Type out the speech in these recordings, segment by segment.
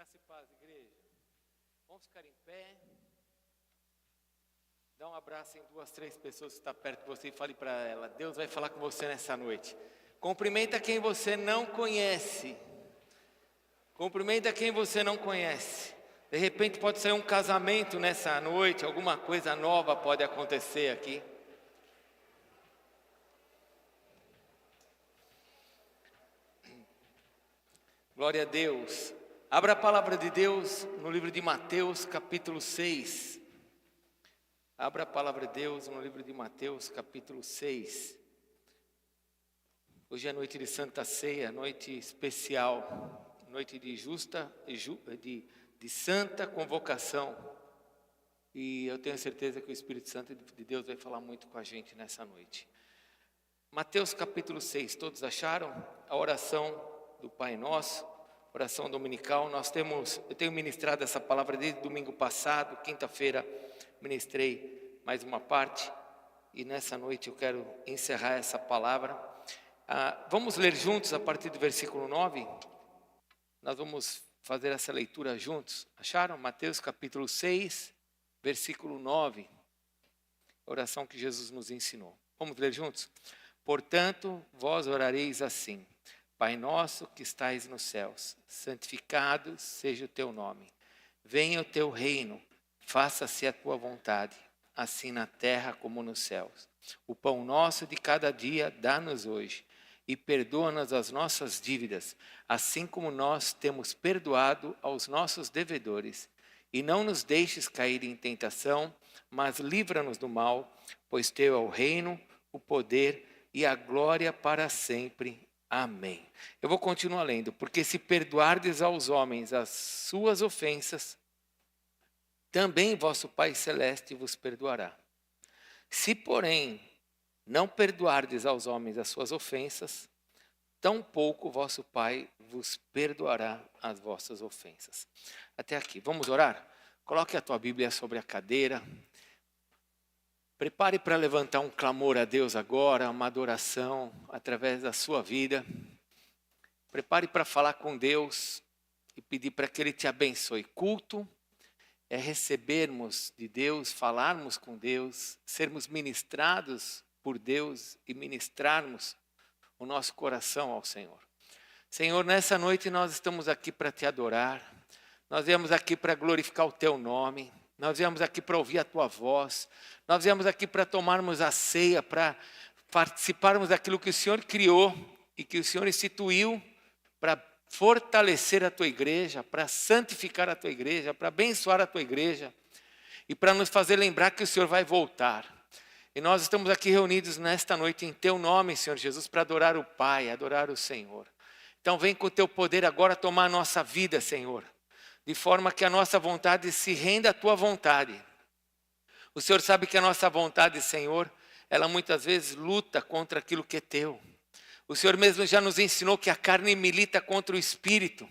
Graça e paz, igreja. Vamos ficar em pé. Dá um abraço em 2, 3 pessoas que estão perto de você e fale para ela: Deus vai falar com você nessa noite. Cumprimenta quem você não conhece. Cumprimenta quem você não conhece. De repente pode sair um casamento nessa noite, alguma coisa nova pode acontecer aqui. Glória a Deus. Abra a palavra de Deus no livro de Mateus, capítulo 6. Abra a palavra de Deus no livro de Mateus, capítulo 6. Hoje é noite de Santa Ceia, noite especial, noite de santa convocação. E eu tenho certeza que o Espírito Santo de Deus vai falar muito com a gente nessa noite. Mateus capítulo 6, todos acharam? A oração do Pai Nosso, oração dominical. Eu tenho ministrado essa palavra desde domingo passado, quinta-feira ministrei mais uma parte. E nessa noite eu quero encerrar essa palavra. Vamos ler juntos a partir do versículo 9? Nós vamos fazer essa leitura juntos. Acharam? Mateus capítulo 6, versículo 9. A oração que Jesus nos ensinou. Vamos ler juntos? Portanto, vós orareis assim: Pai nosso que estais nos céus, santificado seja o teu nome. Venha o teu reino, faça-se a tua vontade, assim na terra como nos céus. O pão nosso de cada dia dá-nos hoje, e perdoa-nos as nossas dívidas, assim como nós temos perdoado aos nossos devedores. E não nos deixes cair em tentação, mas livra-nos do mal, pois teu é o reino, o poder e a glória para sempre. Amém. Eu vou continuar lendo. Porque se perdoardes aos homens as suas ofensas, também vosso Pai Celeste vos perdoará. Se, porém, não perdoardes aos homens as suas ofensas, tampouco vosso Pai vos perdoará as vossas ofensas. Até aqui. Vamos orar? Coloque a tua Bíblia sobre a cadeira. Prepare para levantar um clamor a Deus agora, uma adoração através da sua vida. Prepare para falar com Deus e pedir para que Ele te abençoe. Culto é recebermos de Deus, falarmos com Deus, sermos ministrados por Deus e ministrarmos o nosso coração ao Senhor. Senhor, nessa noite nós estamos aqui para te adorar. Nós viemos aqui para glorificar o teu nome. Nós viemos aqui para ouvir a tua voz. Nós viemos aqui para tomarmos a ceia, para participarmos daquilo que o Senhor criou e que o Senhor instituiu para fortalecer a tua igreja, para santificar a tua igreja, para abençoar a tua igreja e para nos fazer lembrar que o Senhor vai voltar. E nós estamos aqui reunidos nesta noite em teu nome, Senhor Jesus, para adorar o Pai, adorar o Senhor. Então vem com o teu poder agora tomar a nossa vida, Senhor, de forma que a nossa vontade se renda à tua vontade. O Senhor sabe que a nossa vontade, Senhor, ela muitas vezes luta contra aquilo que é teu. O Senhor mesmo já nos ensinou que a carne milita contra o Espírito,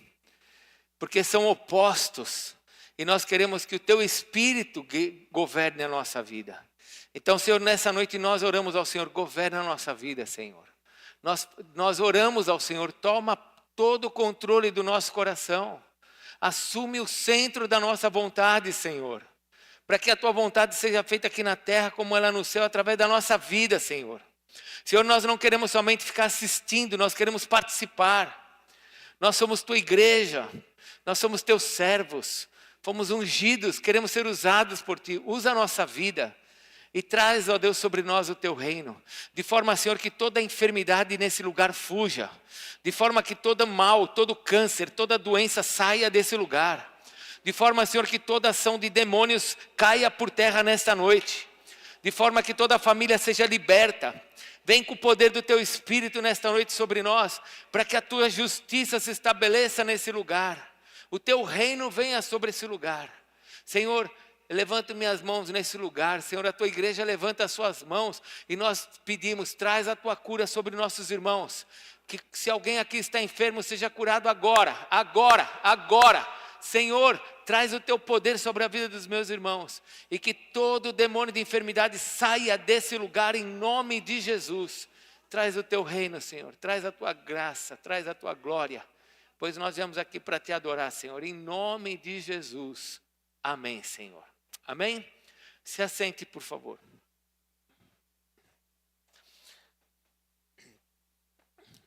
porque são opostos. E nós queremos que o teu Espírito governe a nossa vida. Então, Senhor, nessa noite nós oramos ao Senhor: governa a nossa vida, Senhor. Nós oramos ao Senhor: toma todo o controle do nosso coração. Assume o centro da nossa vontade, Senhor, para que a tua vontade seja feita aqui na terra como ela é no céu, através da nossa vida, Senhor. Senhor, nós não queremos somente ficar assistindo, nós queremos participar. Nós somos tua igreja, nós somos teus servos, fomos ungidos, queremos ser usados por ti. Usa a nossa vida e traz, ó Deus, sobre nós o teu reino, de forma, Senhor, que toda enfermidade nesse lugar fuja, de forma que todo mal, todo câncer, toda doença saia desse lugar, de forma, Senhor, que toda ação de demônios caia por terra nesta noite, de forma que toda a família seja liberta. Vem com o poder do teu Espírito nesta noite sobre nós, para que a tua justiça se estabeleça nesse lugar, o teu reino venha sobre esse lugar. Senhor, levanto minhas mãos nesse lugar, Senhor, a tua igreja levanta as suas mãos e nós pedimos: traz a tua cura sobre nossos irmãos, que se alguém aqui está enfermo seja curado agora, Senhor, traz o teu poder sobre a vida dos meus irmãos e que todo demônio de enfermidade saia desse lugar em nome de Jesus. Traz o teu reino, Senhor, traz a tua graça, traz a tua glória, pois nós viemos aqui para te adorar, Senhor, em nome de Jesus. Amém, Senhor. Amém? Se assente, por favor.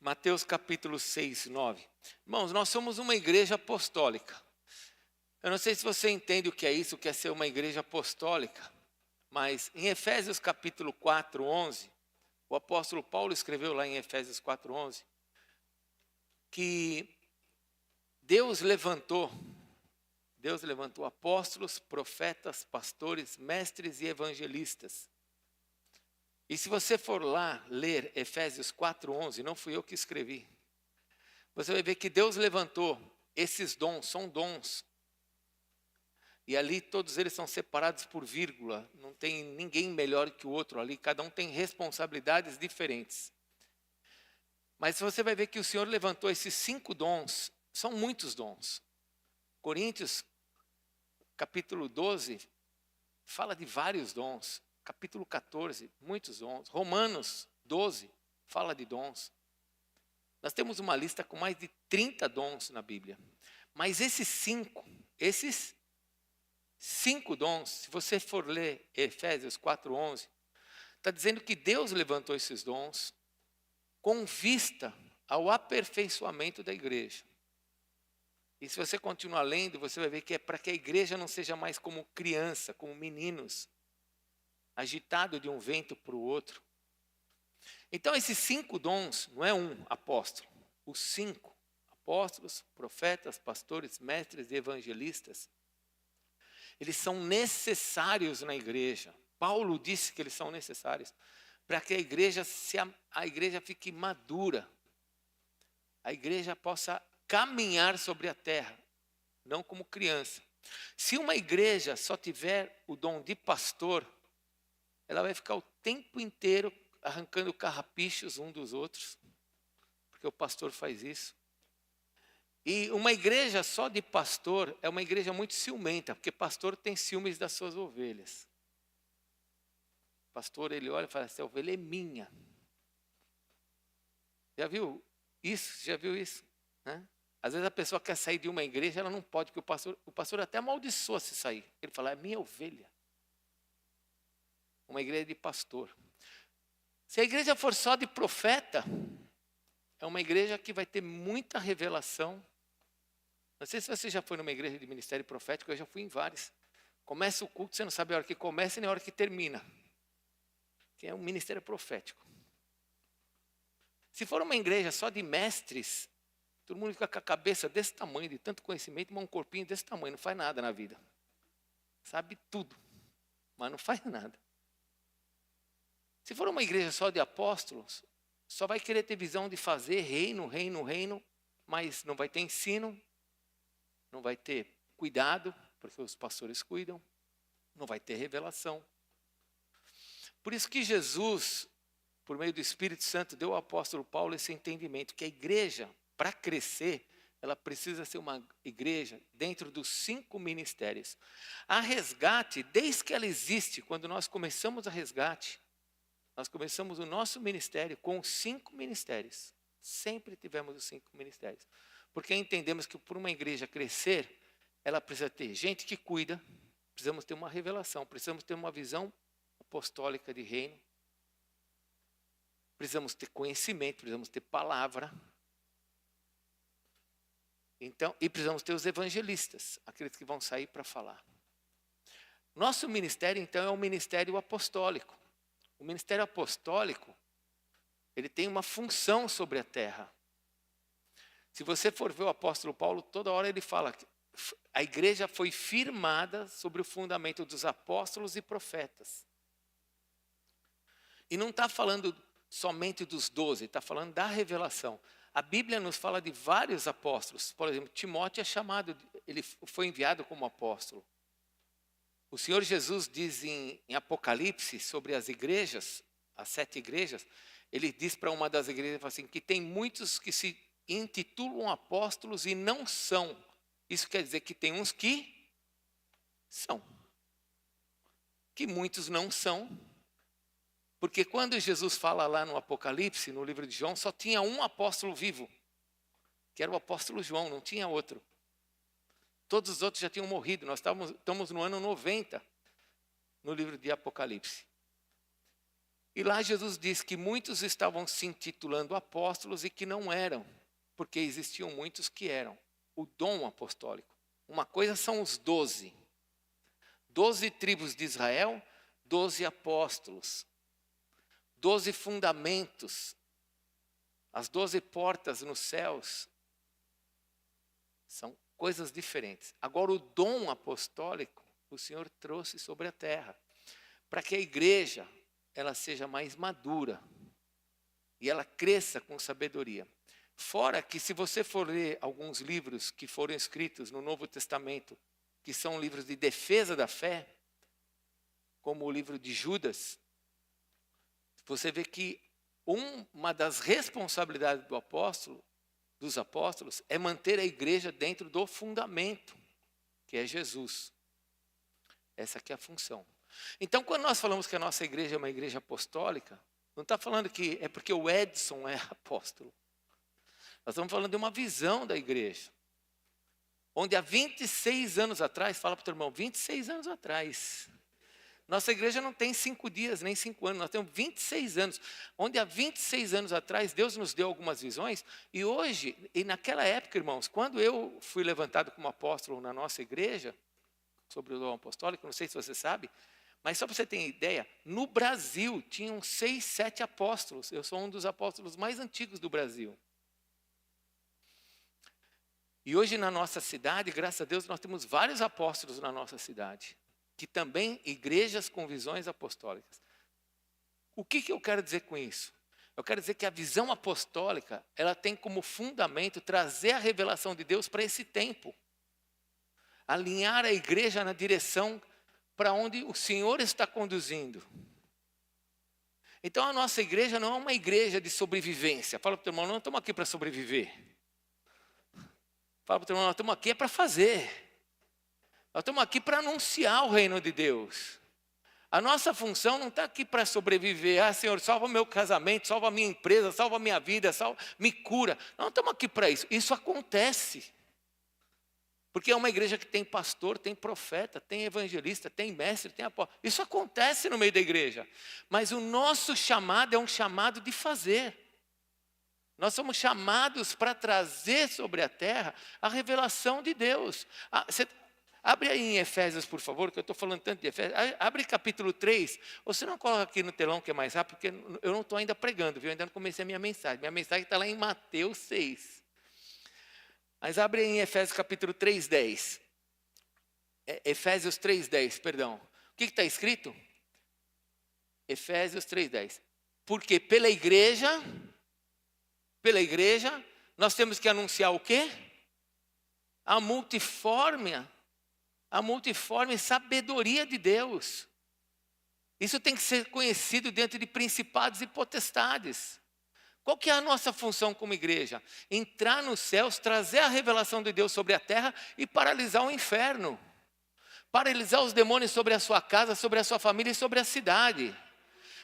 Mateus capítulo 6, 9. Irmãos, nós somos uma igreja apostólica. Eu não sei se você entende o que é isso, o que é ser uma igreja apostólica, mas em Efésios capítulo 4, 11, o apóstolo Paulo escreveu lá em Efésios 4, 11, que Deus levantou apóstolos, profetas, pastores, mestres e evangelistas. E se você for lá ler Efésios 4:11, não fui eu que escrevi, você vai ver que Deus levantou esses dons, são dons. E ali todos eles são separados por vírgula, não tem ninguém melhor que o outro ali, cada um tem responsabilidades diferentes. Mas você vai ver que o Senhor levantou esses 5 dons, são muitos dons. Coríntios, capítulo 12, fala de vários dons. Capítulo 14, muitos dons. Romanos 12, fala de dons. Nós temos uma lista com mais de 30 dons na Bíblia. Mas esses cinco dons, se você for ler Efésios 4:11, está dizendo que Deus levantou esses dons com vista ao aperfeiçoamento da igreja. E se você continuar lendo, você vai ver que é para que a igreja não seja mais como criança, como meninos, agitado de um vento para o outro. Então esses 5 dons, não é um apóstolo, os 5, apóstolos, profetas, pastores, mestres e evangelistas, eles são necessários na igreja. Paulo disse que eles são necessários para que a igreja fique madura, a igreja possa caminhar sobre a terra, não como criança. Se uma igreja só tiver o dom de pastor, ela vai ficar o tempo inteiro arrancando carrapichos um dos outros, porque o pastor faz isso. E uma igreja só de pastor é uma igreja muito ciumenta, porque pastor tem ciúmes das suas ovelhas. Pastor, ele olha e fala, essa ovelha é minha. Já viu isso? Já viu isso? Né? Às vezes a pessoa quer sair de uma igreja, ela não pode, porque o pastor até amaldiçoa se sair. Ele fala, é minha ovelha. Uma igreja de pastor. Se a igreja for só de profeta, é uma igreja que vai ter muita revelação. Não sei se você já foi numa igreja de ministério profético, eu já fui em várias. Começa o culto, você não sabe a hora que começa e nem a hora que termina. Que é um ministério profético. Se for uma igreja só de mestres, todo mundo fica com a cabeça desse tamanho, de tanto conhecimento, mas um corpinho desse tamanho, não faz nada na vida. Sabe tudo, mas não faz nada. Se for uma igreja só de apóstolos, só vai querer ter visão de fazer reino, mas não vai ter ensino, não vai ter cuidado, porque os pastores cuidam, não vai ter revelação. Por isso que Jesus, por meio do Espírito Santo, deu ao apóstolo Paulo esse entendimento, que a igreja, para crescer, ela precisa ser uma igreja dentro dos 5 ministérios. A Resgate, desde que ela existe, quando nós começamos a Resgate, nós começamos o nosso ministério com 5 ministérios. Sempre tivemos os 5 ministérios. Porque entendemos que por uma igreja crescer, ela precisa ter gente que cuida, precisamos ter uma revelação, precisamos ter uma visão apostólica de reino, precisamos ter conhecimento, precisamos ter palavra. Então, e precisamos ter os evangelistas, aqueles que vão sair para falar. Nosso ministério, então, é um ministério apostólico. O ministério apostólico, ele tem uma função sobre a terra. Se você for ver o apóstolo Paulo, toda hora ele fala que a igreja foi firmada sobre o fundamento dos apóstolos e profetas. E não está falando somente dos 12, está falando da revelação. A Bíblia nos fala de vários apóstolos. Por exemplo, Timóteo é chamado, ele foi enviado como apóstolo. O Senhor Jesus diz em Apocalipse sobre as igrejas, as 7 igrejas, ele diz para uma das igrejas assim, que tem muitos que se intitulam apóstolos e não são. Isso quer dizer que tem uns que são. Que muitos não são. Porque quando Jesus fala lá no Apocalipse, no livro de João, só tinha um apóstolo vivo, que era o apóstolo João, não tinha outro. Todos os outros já tinham morrido, nós estamos no ano 90, no livro de Apocalipse. E lá Jesus diz que muitos estavam se intitulando apóstolos e que não eram, porque existiam muitos que eram. O dom apostólico. Uma coisa são os 12. 12 tribos de Israel, 12 apóstolos. 12 fundamentos. As 12 portas nos céus. São coisas diferentes. Agora o dom apostólico, o Senhor trouxe sobre a terra. Para que a igreja ela seja mais madura e ela cresça com sabedoria. Fora que se você for ler alguns livros que foram escritos no Novo Testamento, que são livros de defesa da fé, como o livro de Judas, você vê que uma das responsabilidades dos apóstolos, é manter a igreja dentro do fundamento, que é Jesus. Essa aqui é a função. Então, quando nós falamos que a nossa igreja é uma igreja apostólica, não está falando que é porque o Edson é apóstolo. Nós estamos falando de uma visão da igreja. Onde há 26 anos atrás, fala para o teu irmão, 26 anos atrás. Nossa igreja não tem 5 dias, nem 5 anos, nós temos 26 anos. Onde há 26 anos atrás, Deus nos deu algumas visões. E hoje, e naquela época, irmãos, quando eu fui levantado como apóstolo na nossa igreja, sobre o dom apostólico, não sei se você sabe, mas só para você ter ideia, no Brasil tinham 6, 7 apóstolos. Eu sou um dos apóstolos mais antigos do Brasil. E hoje na nossa cidade, graças a Deus, nós temos vários apóstolos na nossa cidade. Que também igrejas com visões apostólicas. O que eu quero dizer com isso? Eu quero dizer que a visão apostólica, ela tem como fundamento trazer a revelação de Deus para esse tempo. Alinhar a igreja na direção para onde o Senhor está conduzindo. Então a nossa igreja não é uma igreja de sobrevivência. Fala para o teu irmão, não estamos aqui para sobreviver. Fala para o teu irmão, nós estamos aqui para fazer. Nós estamos aqui para anunciar o reino de Deus. A nossa função não está aqui para sobreviver. Ah, Senhor, salva meu casamento, salva a minha empresa, salva a minha vida, me cura. Nós não estamos aqui para isso. Isso acontece. Porque é uma igreja que tem pastor, tem profeta, tem evangelista, tem mestre, tem apóstolo. Isso acontece no meio da igreja. Mas o nosso chamado é um chamado de fazer. Nós somos chamados para trazer sobre a terra a revelação de Deus. Abre aí em Efésios, por favor, que eu estou falando tanto de Efésios. Abre capítulo 3. Você não coloca aqui no telão que é mais rápido, porque eu não estou ainda pregando, viu? Eu ainda não comecei a minha mensagem. Minha mensagem está lá em Mateus 6. Mas abre aí em Efésios capítulo 3:10. Efésios 3:10, perdão. O que está escrito? Efésios 3:10. Porque pela igreja, nós temos que anunciar o quê? A multiforme sabedoria de Deus. Isso tem que ser conhecido dentro de principados e potestades. Qual que é a nossa função como igreja? Entrar nos céus, trazer a revelação de Deus sobre a terra e paralisar o inferno. Paralisar os demônios sobre a sua casa, sobre a sua família e sobre a cidade.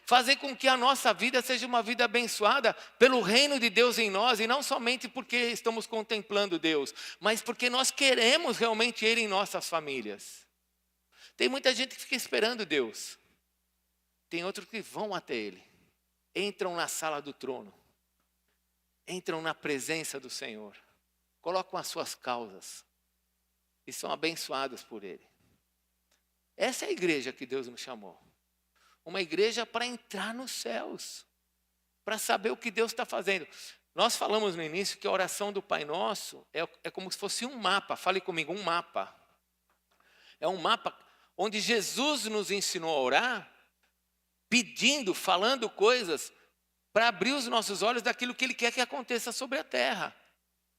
Fazer com que a nossa vida seja uma vida abençoada pelo reino de Deus em nós, e não somente porque estamos contemplando Deus, mas porque nós queremos realmente Ele em nossas famílias. Tem muita gente que fica esperando Deus. Tem outros que vão até Ele. Entram na sala do trono. Entram na presença do Senhor. Colocam as suas causas. E são abençoados por Ele. Essa é a igreja que Deus nos chamou. Uma igreja para entrar nos céus, para saber o que Deus está fazendo. Nós falamos no início que a oração do Pai Nosso é como se fosse um mapa. Fale comigo, um mapa. É um mapa onde Jesus nos ensinou a orar, pedindo, falando coisas, para abrir os nossos olhos daquilo que Ele quer que aconteça sobre a terra.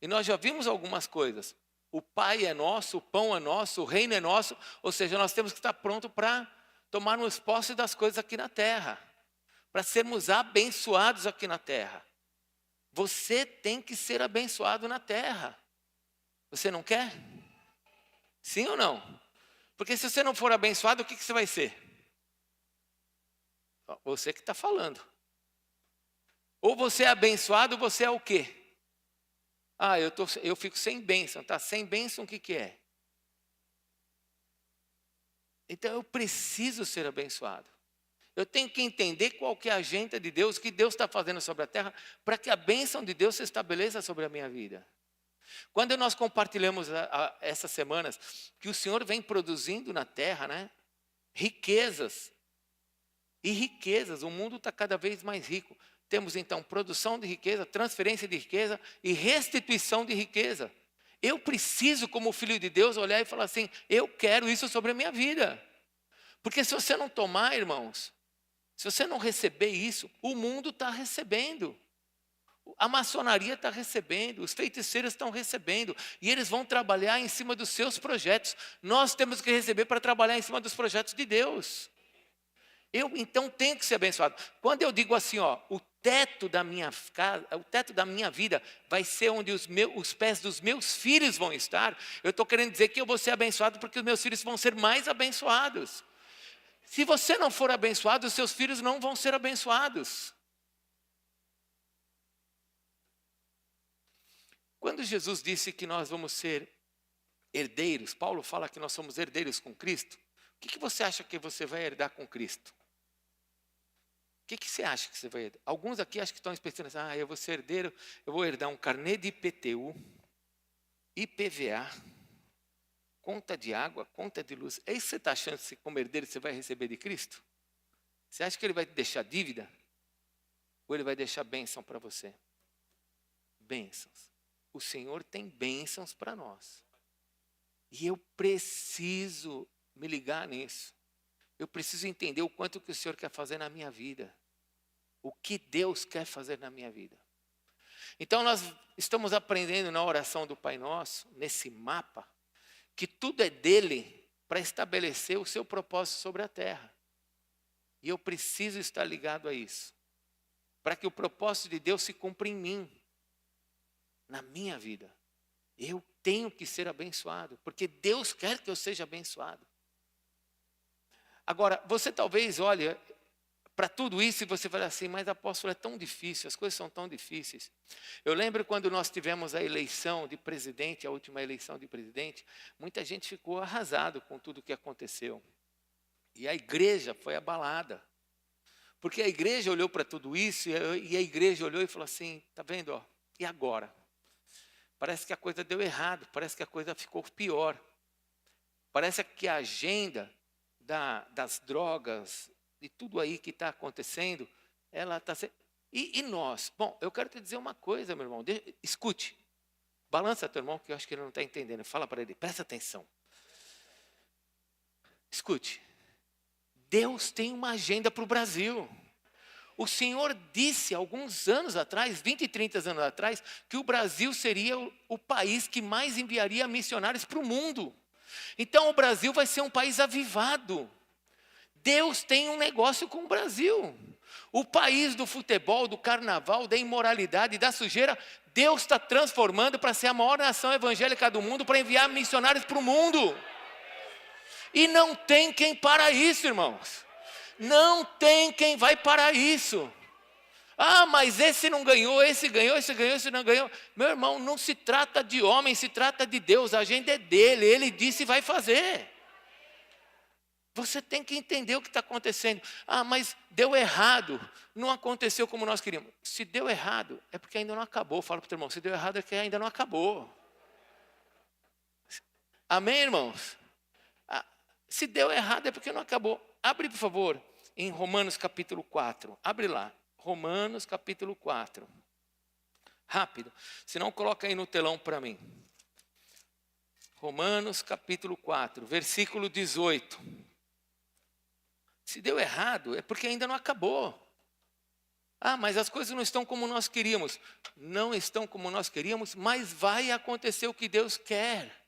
E nós já vimos algumas coisas. O Pai é nosso, o pão é nosso, o reino é nosso. Ou seja, nós temos que estar prontos para tomarmos posse das coisas aqui na terra, para sermos abençoados aqui na terra. Você tem que ser abençoado na terra. Você não quer? Sim ou não? Porque se você não for abençoado, o que você vai ser? Você que está falando. Ou você é abençoado, ou você é o quê? Ah, eu fico sem bênção, tá? Sem bênção o que que é? Então eu preciso ser abençoado. Eu tenho que entender qual que é a agenda de Deus, o que Deus está fazendo sobre a terra, para que a bênção de Deus se estabeleça sobre a minha vida. Quando nós compartilhamos essas semanas que o Senhor vem produzindo na terra, né, riquezas, e riquezas, o mundo está cada vez mais rico. Temos então produção de riqueza, transferência de riqueza e restituição de riqueza. Eu preciso, como filho de Deus, olhar e falar assim, eu quero isso sobre a minha vida. Porque se você não tomar, irmãos, se você não receber isso, o mundo está recebendo. A maçonaria está recebendo, os feiticeiros estão recebendo, e eles vão trabalhar em cima dos seus projetos. Nós temos que receber para trabalhar em cima dos projetos de Deus. Eu então tenho que ser abençoado. Quando eu digo assim, ó, o teto da minha casa, o teto da minha vida vai ser onde os pés dos meus filhos vão estar, eu estou querendo dizer que eu vou ser abençoado porque os meus filhos vão ser mais abençoados. Se você não for abençoado, os seus filhos não vão ser abençoados. Quando Jesus disse que nós vamos ser herdeiros, Paulo fala que nós somos herdeiros com Cristo, o que você acha que você vai herdar com Cristo? O que você acha que você vai herdar? Alguns aqui acham que estão pensando assim, eu vou ser herdeiro, eu vou herdar um carnê de IPTU, IPVA, conta de água, conta de luz. É isso que você está achando que como herdeiro você vai receber de Cristo? Você acha que ele vai te deixar dívida? Ou ele vai deixar bênção para você? Bênçãos. O Senhor tem bênçãos para nós. E eu preciso me ligar nisso. Eu preciso entender o quanto que o Senhor quer fazer na minha vida. O que Deus quer fazer na minha vida. Então nós estamos aprendendo na oração do Pai Nosso, nesse mapa, que tudo é dele para estabelecer o seu propósito sobre a terra. E eu preciso estar ligado a isso. Para que o propósito de Deus se cumpra em mim. Na minha vida. Eu tenho que ser abençoado. Porque Deus quer que eu seja abençoado. Agora, você talvez olhe para tudo isso e você fala assim, mas apóstolo, é tão difícil, as coisas são tão difíceis. Eu lembro quando nós tivemos a eleição de presidente, a última eleição de presidente, muita gente ficou arrasado com tudo que aconteceu. E a igreja foi abalada. Porque a igreja olhou para tudo isso e a igreja olhou e falou assim, tá vendo, ó, e agora? Parece que a coisa deu errado, parece que a coisa ficou pior. Parece que a agenda das drogas, de tudo aí que está acontecendo, ela está sendo... E nós? Bom, eu quero te dizer uma coisa, meu irmão, escute. Balança teu irmão, que eu acho que ele não está entendendo. Fala para ele, presta atenção. Escute. Deus tem uma agenda para o Brasil. O Senhor disse alguns anos atrás, 20 e 30 anos atrás, que o Brasil seria o país que mais enviaria missionários para o mundo. Então o Brasil vai ser um país avivado. Deus tem um negócio com o Brasil. O país do futebol, do carnaval, da imoralidade, da sujeira, Deus está transformando para ser a maior nação evangélica do mundo, para enviar missionários para o mundo. E não tem quem para isso, irmãos. Não tem quem vai parar isso. Ah, mas esse não ganhou, esse ganhou, esse ganhou, esse não ganhou. Meu irmão, não se trata de homem, se trata de Deus. A agenda é dele, ele disse e vai fazer. Você tem que entender o que está acontecendo. Ah, mas deu errado, não aconteceu como nós queríamos. Se deu errado, é porque ainda não acabou. Fala para o teu irmão, se deu errado é porque ainda não acabou. Amém, irmãos? Se deu errado é porque não acabou. Abre, por favor, em Romanos capítulo 4. Abre lá. Romanos capítulo 4. Rápido. Se não, coloca aí no telão para mim. Romanos capítulo 4, versículo 18. Se deu errado, é porque ainda não acabou. Ah, mas as coisas não estão como nós queríamos. Não estão como nós queríamos, mas vai acontecer o que Deus quer.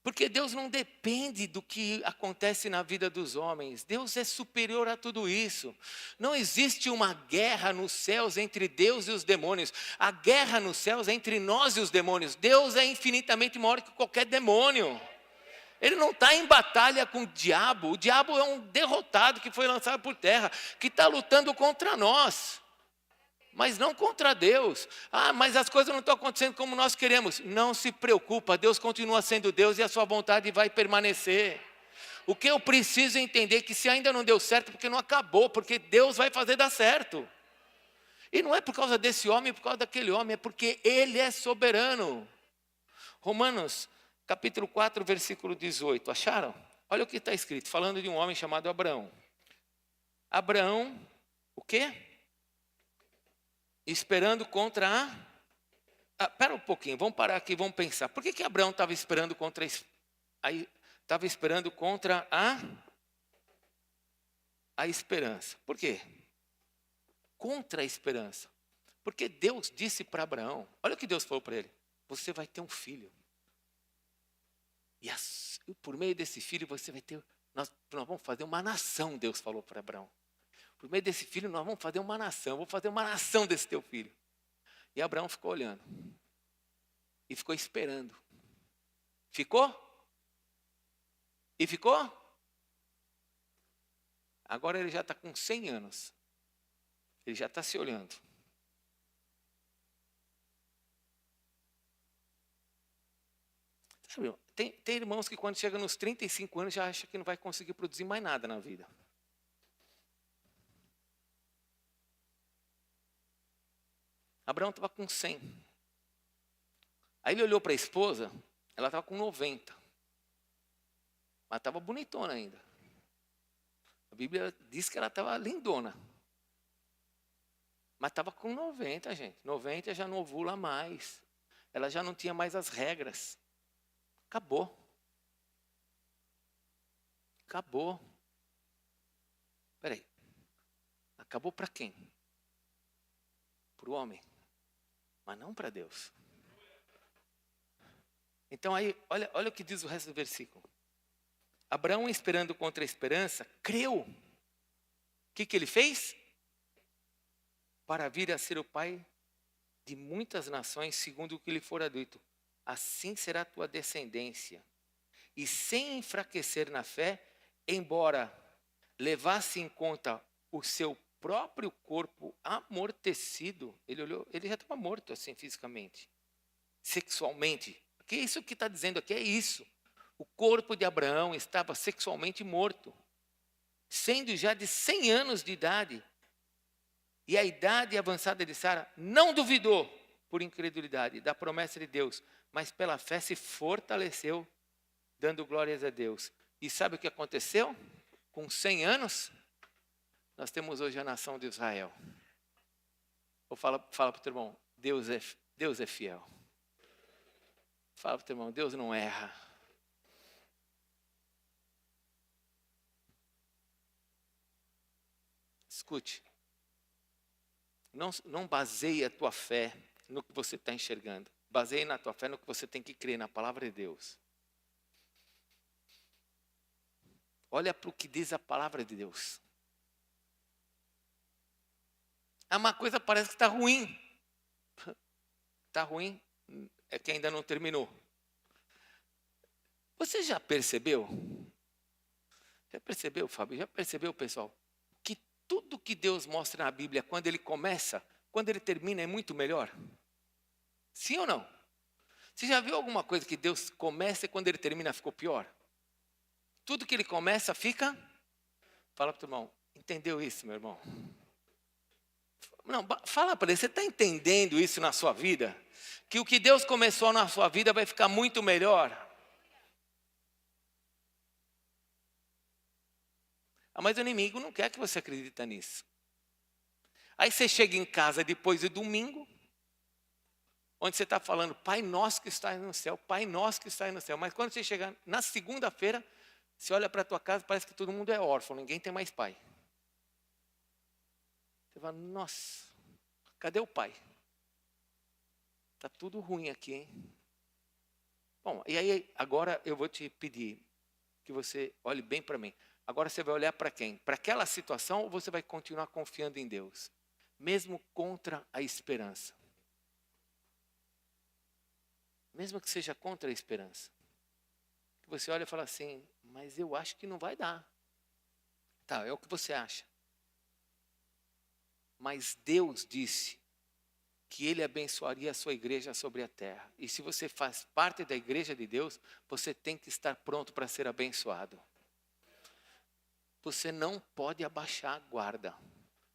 Porque Deus não depende do que acontece na vida dos homens. Deus é superior a tudo isso. Não existe uma guerra nos céus entre Deus e os demônios. A guerra nos céus é entre nós e os demônios. Deus é infinitamente maior que qualquer demônio. Ele não está em batalha com o diabo. O diabo é um derrotado que foi lançado por terra, que está lutando contra nós. mas não contra Deus. Ah, mas as coisas não estão acontecendo como nós queremos. Não se preocupa, Deus continua sendo Deus e a sua vontade vai permanecer. O que eu preciso entender é que se ainda não deu certo, porque não acabou, porque Deus vai fazer dar certo. E não é por causa desse homem, por causa daquele homem, é porque Ele é soberano. Romanos, capítulo 4, versículo 18, acharam? Olha o que está escrito, falando de um homem chamado Abraão. Abraão, o quê? Esperando contra a... Espera um pouquinho, vamos parar aqui, vamos pensar. Por que Abraão estava esperando contra a esperança? Por quê? Contra a esperança. Porque Deus disse para Abraão, olha o que Deus falou para ele, você vai ter um filho. E por meio desse filho você vai ter, nós vamos fazer uma nação, Deus falou para Abraão. Por meio desse filho nós vamos fazer uma nação, vou fazer uma nação desse teu filho. E Abraão ficou olhando. E ficou esperando. Ficou? E ficou? Agora ele já está com 100 anos. Ele já está se olhando. Sabe, tem irmãos que quando chegam nos 35 anos já acham que não vai conseguir produzir mais nada na vida. Abraão estava com 100. Aí ele olhou para a esposa, ela estava com 90. Mas estava bonitona ainda. A Bíblia diz que ela estava lindona. Mas estava com 90, gente. 90 já não ovula mais. Ela já não tinha mais as regras. Acabou. Acabou. Espera aí. Acabou para quem? Para o homem. Mas não para Deus. Então aí, olha o que diz o resto do versículo. Abraão, esperando contra a esperança, creu. O que ele fez? Para vir a ser o pai de muitas nações, segundo o que lhe fora dito. Assim será a tua descendência. E sem enfraquecer na fé, embora levasse em conta o seu próprio corpo amortecido, ele já estava morto assim fisicamente, sexualmente. Que isso que está dizendo aqui é isso. O corpo de Abraão estava sexualmente morto, sendo já de 100 anos de idade. E a idade avançada de Sara não duvidou, por incredulidade, da promessa de Deus, mas pela fé se fortaleceu, dando glórias a Deus. E sabe o que aconteceu? Com 100 anos, nós temos hoje a nação de Israel. Ou fala para o teu irmão, Deus é fiel. Fala para o teu irmão, Deus não erra. Escute. Não baseie a tua fé no que você está enxergando. Baseie na tua fé no que você tem que crer, na palavra de Deus. Olha para o que diz a palavra de Deus. Uma coisa parece que está ruim. Está ruim, é que ainda não terminou. Você já percebeu? Já percebeu, Fábio? Já percebeu, pessoal? Que tudo que Deus mostra na Bíblia, quando ele começa, quando ele termina, é muito melhor? Sim ou não? Você já viu alguma coisa que Deus começa e quando ele termina ficou pior? Tudo que ele começa fica... Fala para o teu irmão, entendeu isso, meu irmão? Não, fala para ele, você está entendendo isso na sua vida? Que o que Deus começou na sua vida vai ficar muito melhor? Mas o inimigo não quer que você acredite nisso. Aí você chega em casa depois do domingo, onde você está falando, Pai nosso que está no céu, Pai nosso que está no céu. Mas quando você chegar na segunda-feira, você olha para a tua casa, parece que todo mundo é órfão, ninguém tem mais pai. Você fala, nossa, cadê o pai? Está tudo ruim aqui, hein? Bom, e aí agora eu vou te pedir que você olhe bem para mim. Agora você vai olhar para quem? Para aquela situação ou você vai continuar confiando em Deus? Mesmo contra a esperança. Mesmo que seja contra a esperança. Que você olha e fala assim, mas eu acho que não vai dar. Tá, é o que você acha. Mas Deus disse que ele abençoaria a sua igreja sobre a terra. E se você faz parte da igreja de Deus, você tem que estar pronto para ser abençoado. Você não pode abaixar a guarda.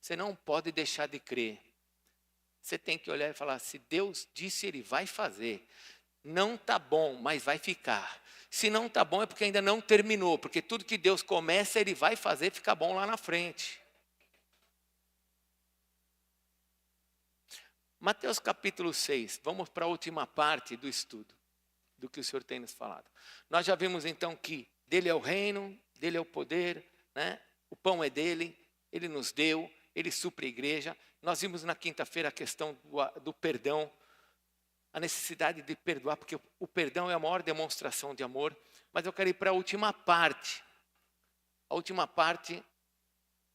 Você não pode deixar de crer. Você tem que olhar e falar, se Deus disse, Ele vai fazer. Não está bom, mas vai ficar. Se não está bom é porque ainda não terminou. Porque tudo que Deus começa, Ele vai fazer ficar bom lá na frente. Mateus capítulo 6, vamos para a última parte do estudo, do que o Senhor tem nos falado. Nós já vimos então que dele é o reino, dele é o poder, né? O pão é dele, ele nos deu, ele supre a igreja. Nós vimos na quinta-feira a questão do perdão, a necessidade de perdoar, porque o perdão é a maior demonstração de amor. Mas eu quero ir para a última parte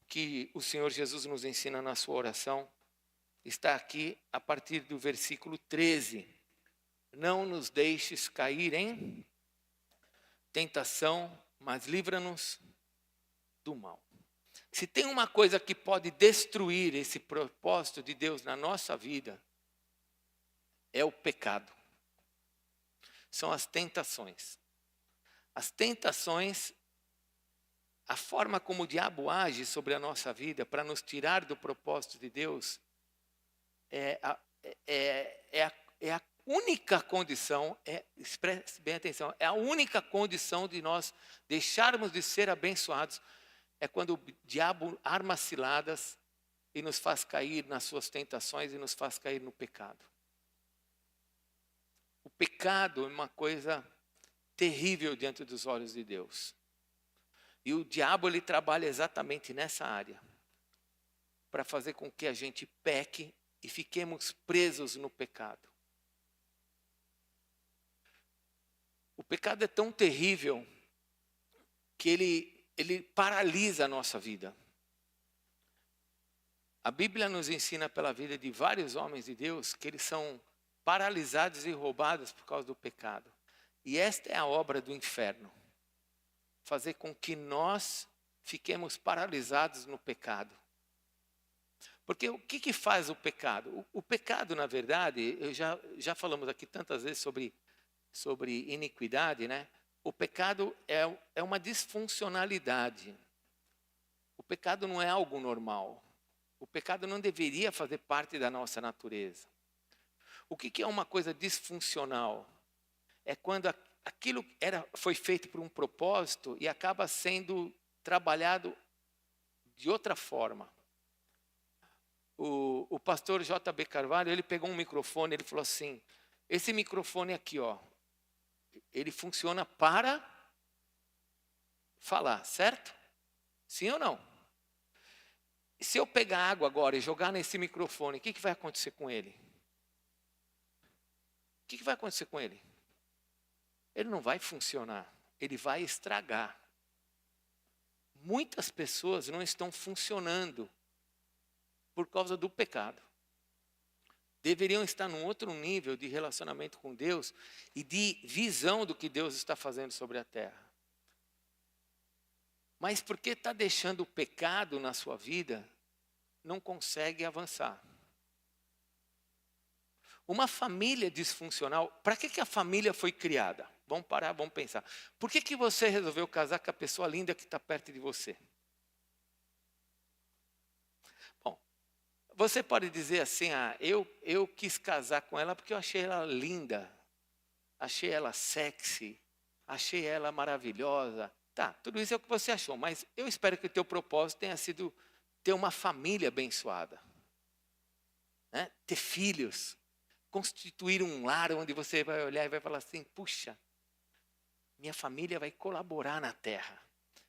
que o Senhor Jesus nos ensina na sua oração. Está aqui a partir do versículo 13. Não nos deixes cair em tentação, mas livra-nos do mal. Se tem uma coisa que pode destruir esse propósito de Deus na nossa vida, é o pecado. São as tentações. As tentações, a forma como o diabo age sobre a nossa vida para nos tirar do propósito de Deus, é a única condição, preste bem atenção, é a única condição de nós deixarmos de ser abençoados, é quando o diabo arma ciladas e nos faz cair nas suas tentações e nos faz cair no pecado. O pecado é uma coisa terrível diante dos olhos de Deus. E o diabo ele trabalha exatamente nessa área, para fazer com que a gente peque e fiquemos presos no pecado. O pecado é tão terrível que ele paralisa a nossa vida. A Bíblia nos ensina pela vida de vários homens de Deus que eles são paralisados e roubados por causa do pecado. E esta é a obra do inferno. Fazer com que nós fiquemos paralisados no pecado. Porque o que faz o pecado? O pecado, na verdade, já falamos aqui tantas vezes sobre iniquidade, né? O pecado é uma disfuncionalidade. O pecado não é algo normal. O pecado não deveria fazer parte da nossa natureza. O que é uma coisa disfuncional? É quando aquilo foi feito por um propósito e acaba sendo trabalhado de outra forma. O pastor J.B. Carvalho, ele pegou um microfone, ele falou assim, esse microfone aqui, ó, ele funciona para falar, certo? Sim ou não? Se eu pegar água agora e jogar nesse microfone, o que vai acontecer com ele? O que vai acontecer com ele? Ele não vai funcionar, ele vai estragar. Muitas pessoas não estão funcionando por causa do pecado. Deveriam estar num outro nível de relacionamento com Deus e de visão do que Deus está fazendo sobre a terra. Mas porque está deixando o pecado na sua vida, não consegue avançar. Uma família disfuncional, para que a família foi criada? Vamos parar, vamos pensar. Por que você resolveu casar com a pessoa linda que está perto de você? Você pode dizer assim, eu quis casar com ela porque eu achei ela linda, achei ela sexy, achei ela maravilhosa. Tá, tudo isso é o que você achou, mas eu espero que o teu propósito tenha sido ter uma família abençoada. Né? Ter filhos, constituir um lar onde você vai olhar e vai falar assim, puxa, minha família vai colaborar na terra,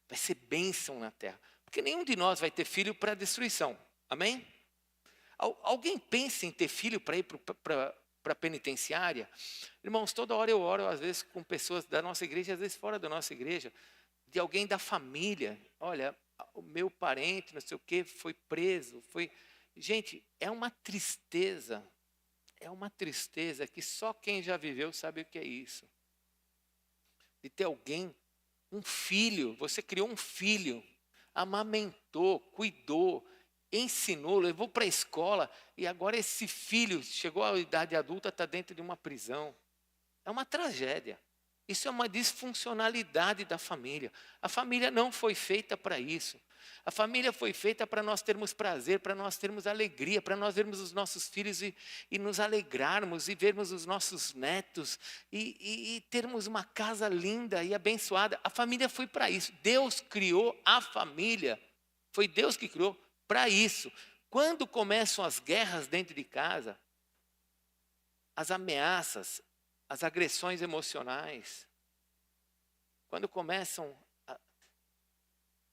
vai ser bênção na terra. Porque nenhum de nós vai ter filho para destruição, amém? Alguém pensa em ter filho para ir para a penitenciária? Irmãos, toda hora eu oro, às vezes, com pessoas da nossa igreja, às vezes fora da nossa igreja, de alguém da família. Olha, o meu parente, não sei o quê, foi preso. Gente, é uma tristeza que só quem já viveu sabe o que é isso. De ter alguém, um filho, você criou um filho, amamentou, cuidou, ensinou, levou para a escola, e agora esse filho chegou à idade adulta, está dentro de uma prisão. É uma tragédia. Isso é uma disfuncionalidade da família. A família não foi feita para isso. A família foi feita para nós termos prazer, para nós termos alegria, para nós vermos os nossos filhos e nos alegrarmos, e vermos os nossos netos, e termos uma casa linda e abençoada. A família foi para isso. Deus criou a família. Foi Deus que criou para isso. Quando começam as guerras dentro de casa, as ameaças, as agressões emocionais, quando começam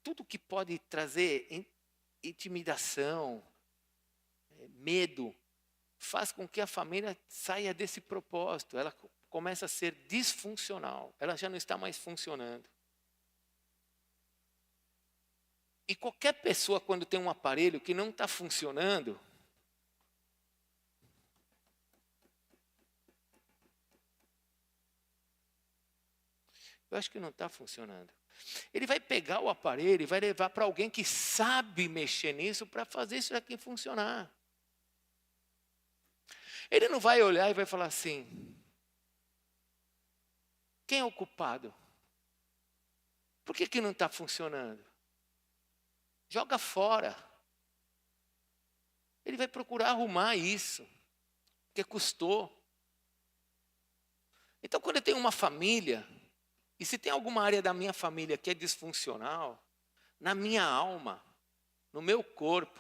tudo que pode trazer intimidação, medo, faz com que a família saia desse propósito. Ela começa a ser disfuncional, ela já não está mais funcionando. E qualquer pessoa, quando tem um aparelho que não está funcionando, eu acho que não está funcionando. Ele vai pegar o aparelho e vai levar para alguém que sabe mexer nisso para fazer isso aqui funcionar. Ele não vai olhar e vai falar assim: quem é o culpado? Por que não está funcionando? Joga fora. Ele vai procurar arrumar isso, porque custou. Então, quando eu tenho uma família, e se tem alguma área da minha família que é disfuncional, na minha alma, no meu corpo,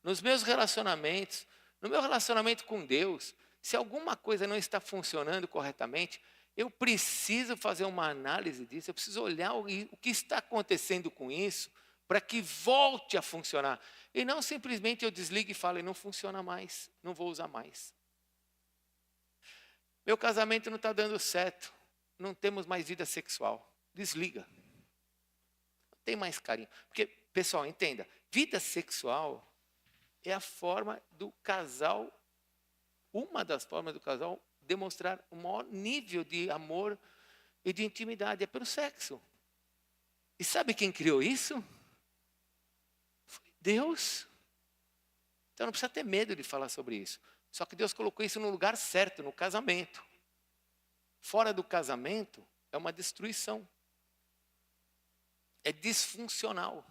nos meus relacionamentos, no meu relacionamento com Deus, se alguma coisa não está funcionando corretamente, eu preciso fazer uma análise disso, eu preciso olhar o que está acontecendo com isso, para que volte a funcionar. E não simplesmente eu desligo e falo, não funciona mais, não vou usar mais. Meu casamento não está dando certo, não temos mais vida sexual. Desliga. Não tem mais carinho. Porque, pessoal, entenda, vida sexual é a forma do casal, uma das formas do casal demonstrar o maior nível de amor e de intimidade, é pelo sexo. E sabe quem criou isso? Foi Deus. Então não precisa ter medo de falar sobre isso. Só que Deus colocou isso no lugar certo, no casamento. Fora do casamento é uma destruição. É disfuncional.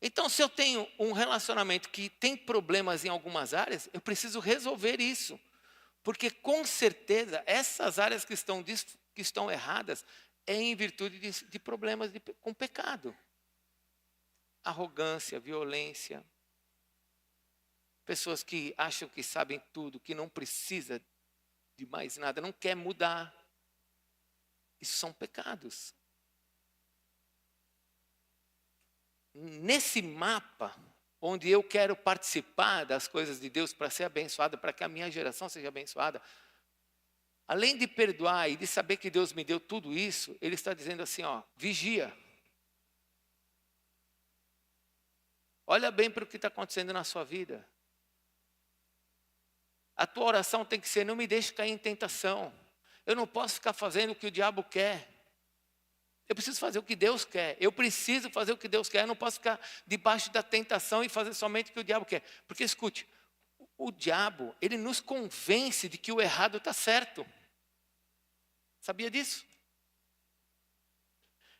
Então, se eu tenho um relacionamento que tem problemas em algumas áreas, eu preciso resolver isso. Porque, com certeza, essas áreas que estão erradas é em virtude de problemas com pecado. Arrogância, violência. Pessoas que acham que sabem tudo, que não precisa de mais nada, não quer mudar. Isso são pecados. Nesse mapa, onde eu quero participar das coisas de Deus para ser abençoada, para que a minha geração seja abençoada, além de perdoar e de saber que Deus me deu tudo isso, Ele está dizendo assim, vigia. Olha bem para o que está acontecendo na sua vida. A tua oração tem que ser, não me deixe cair em tentação. Eu não posso ficar fazendo o que o diabo quer. Eu preciso fazer o que Deus quer. Eu preciso fazer o que Deus quer. Eu não posso ficar debaixo da tentação e fazer somente o que o diabo quer. Porque, escute, o diabo, ele nos convence de que o errado está certo. Sabia disso?